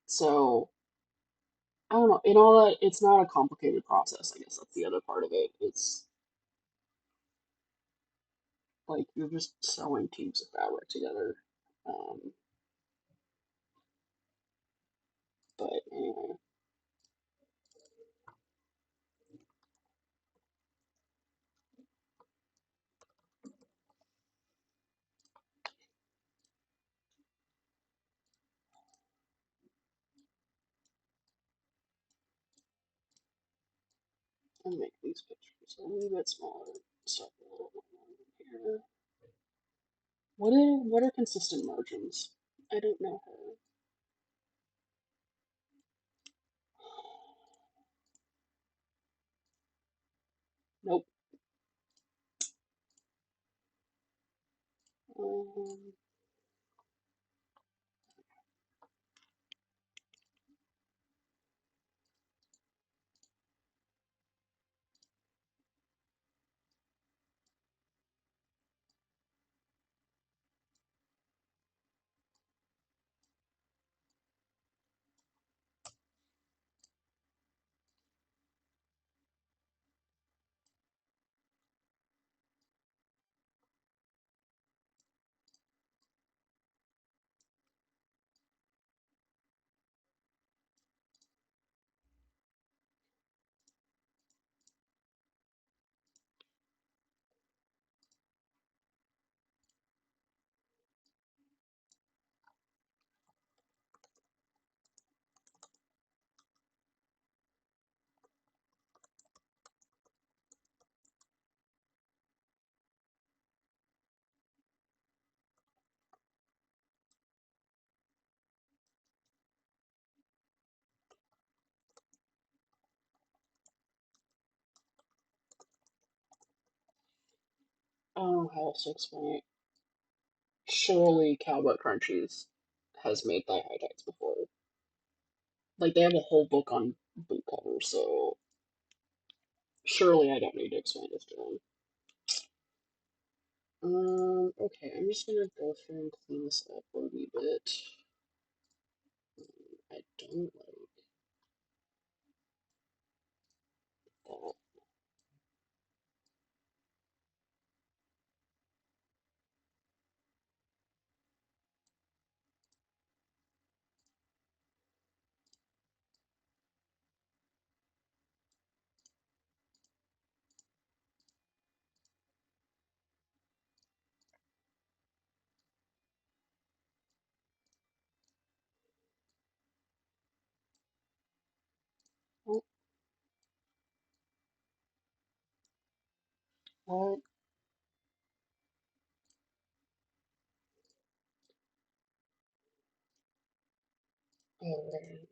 so I don't know. In all that, it's not a complicated process. I guess that's the other part of it. It's like you're just sewing tubes of fabric together. Um, but anyway, I'll make these pictures a little bit smaller. Start a little bit more here. What are consistent margins? I don't know her. Nope. Um, I don't know how else to explain it. Surely Cowboy Crunchies has made thigh high tights before. Like they have a whole book on boot covers, so surely I don't need to explain this to them. Okay, I'm just gonna go through and clean this up a wee bit. I don't like that. Oh, what? Oh, right.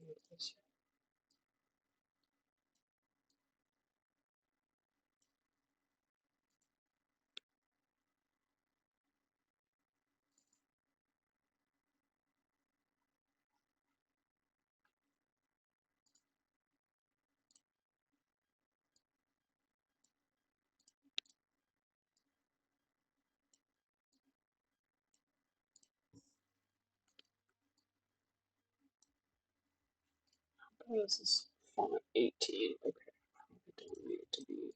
Oh, this is font 18. Okay, I don't need it to be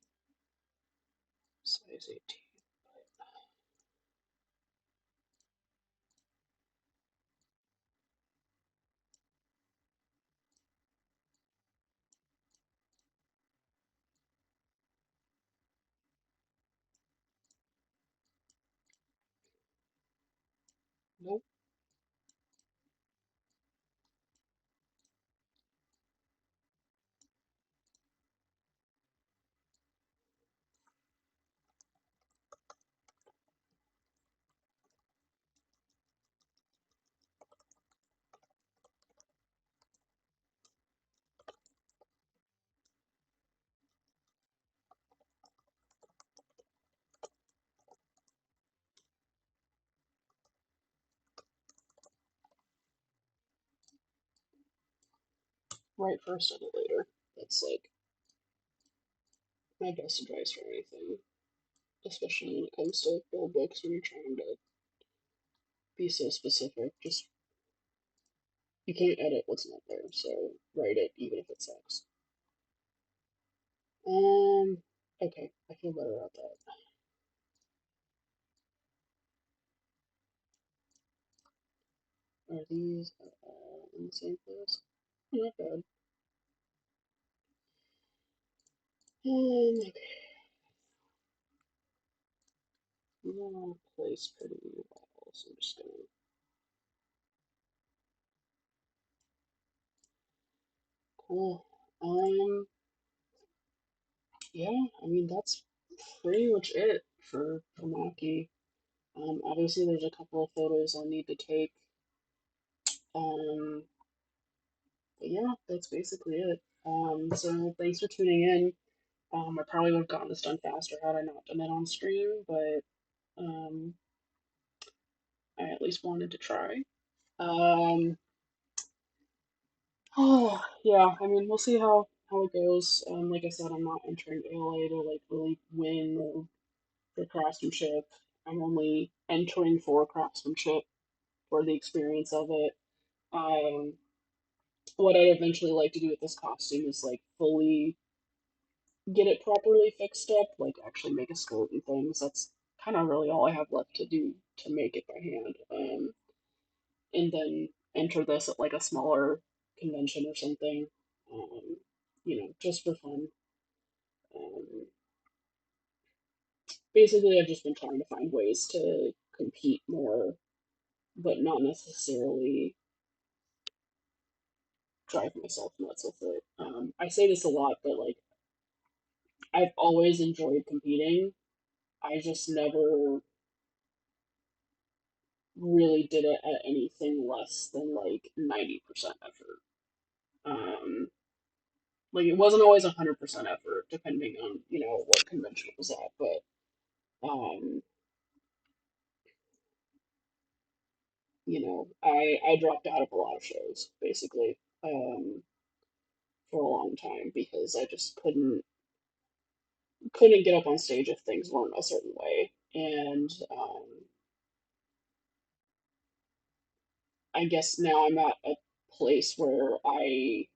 size 18. Nope. Write first, edit later. That's like my best advice for anything, especially when it comes to full books when you're trying to be so specific. Just you can't edit what's not there, so write it even if it sucks. Um. Okay, I feel better about that. Are these in the same place? Not bad. Okay. Place pretty well, so I'm just gonna. Cool. Yeah. I mean that's pretty much it for Maki. Obviously there's a couple of photos I'll need to take. Um, but yeah, that's basically it. So thanks for tuning in. I probably would have gotten this done faster had I not done it on stream, but um, I at least wanted to try. Um, oh yeah, I mean we'll see how it goes. Like I said, I'm not entering ALA to like really win or for craftsmanship. I'm only entering for craftsmanship for the experience of it. Um, what I'd eventually like to do with this costume is like fully get it properly fixed up, like actually make a skirt and things. That's kind of really all I have left to do to make it by hand. And then enter this at like a smaller convention or something. Um, just for fun. Um, Basically, I've just been trying to find ways to compete more, but not necessarily drive myself nuts with it. I say this a lot, but like I've always enjoyed competing. I just never really did it at anything less than like 90% effort. Um, like it wasn't always 100% effort, depending on what convention it was at. But um, I dropped out of a lot of shows basically for a long time because I just couldn't get up on stage if things weren't a certain way. And I guess now I'm at a place where I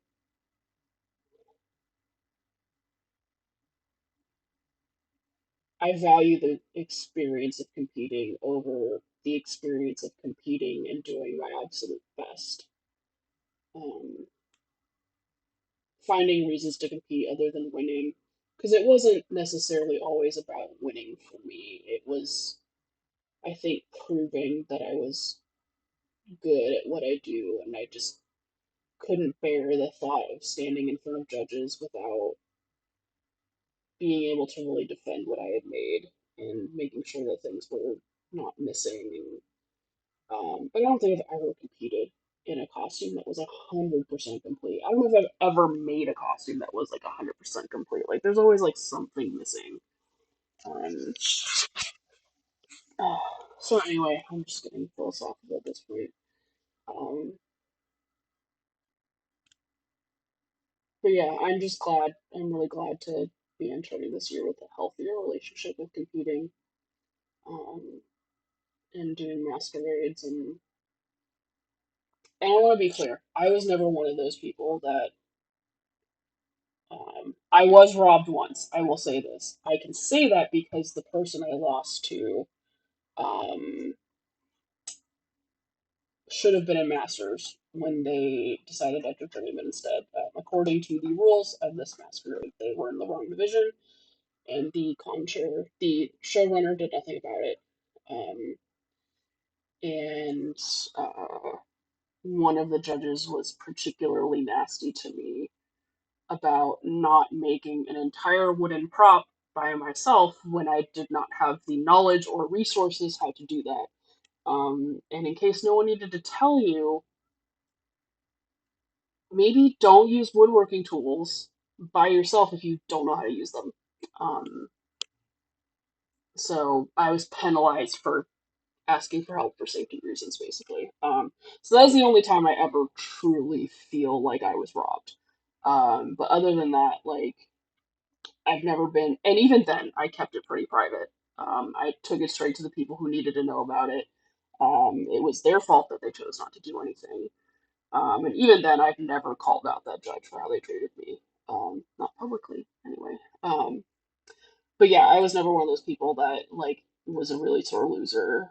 value the experience of competing over the experience of competing and doing my absolute best. Um, Finding reasons to compete other than winning, because it wasn't necessarily always about winning for me. It was, I think, proving that I was good at what I do, and I just couldn't bear the thought of standing in front of judges without being able to really defend what I had made and making sure that things were not missing. And but I don't think I've ever competed in a costume that was 100% complete. I don't know if I've ever made a costume that was like 100% complete. Like there's always like something missing. Um, uh, so anyway, I'm just getting philosophical at this point. Um, but yeah, I'm just glad. I'm really glad to be entering this year with a healthier relationship with competing. Um, and doing masquerades and I want to be clear, I was never one of those people that I was robbed once. I will say this. I can say that because the person I lost to um, should have been in masters when they decided to enter journeyman instead. According to the rules of this masquerade, they were in the wrong division, and the showrunner, did nothing about it. Um, and one of the judges was particularly nasty to me about not making an entire wooden prop by myself when I did not have the knowledge or resources how to do that. And in case no one needed to tell you, maybe don't use woodworking tools by yourself if you don't know how to use them. Um, so I was penalized for asking for help for safety reasons, basically. So that was the only time I ever truly feel like I was robbed. But other than that, like, I've never been, and even then, I kept it pretty private. I took it straight to the people who needed to know about it. It was their fault that they chose not to do anything. And even then, I've never called out that judge for how they treated me. Not publicly, anyway. But yeah, I was never one of those people that like was a really sore loser.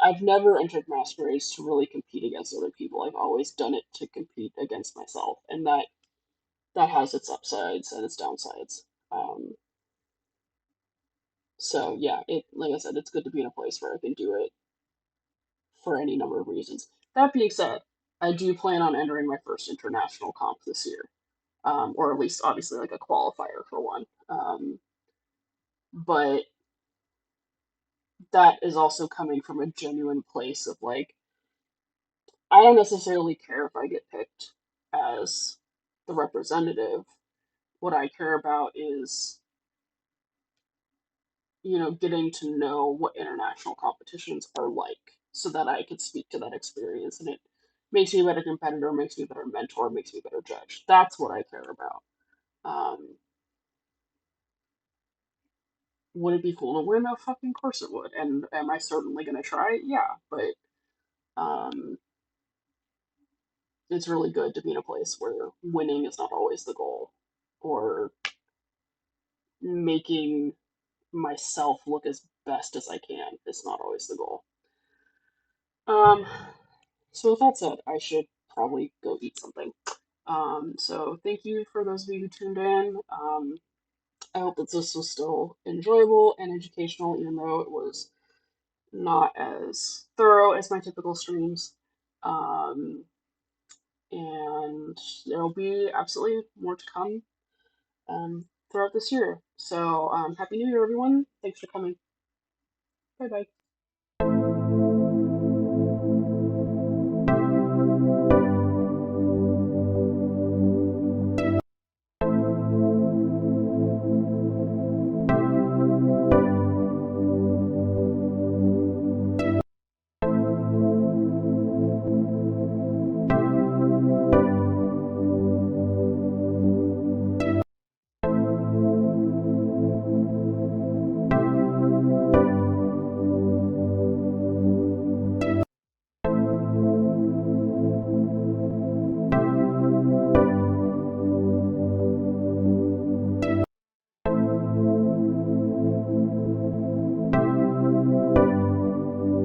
I've never entered masquerades to really compete against other people. I've always done it to compete against myself, and that has its upsides and its downsides. Um, so yeah, it like I said, it's good to be in a place where I can do it for any number of reasons. That being said, I do plan on entering my first international comp this year, or at least obviously like a qualifier for one. But that is also coming from a genuine place of like I don't necessarily care if I get picked as the representative. What I care about is getting to know what international competitions are like so that I could speak to that experience and it makes me a better competitor, makes me a better mentor, makes me a better judge. That's what I care about. Um, would it be cool to win? Of fucking course it would. And am I certainly going to try? Yeah, but um, it's really good to be in a place where winning is not always the goal or making myself look as best as I can is not always the goal. Um, so with that said, I should probably go eat something. So thank you for those of you who tuned in. I hope that this was still enjoyable and educational, even though it was not as thorough as my typical streams. Um, and there will be absolutely more to come throughout this year. So Happy New Year, everyone. Thanks for coming. Bye bye.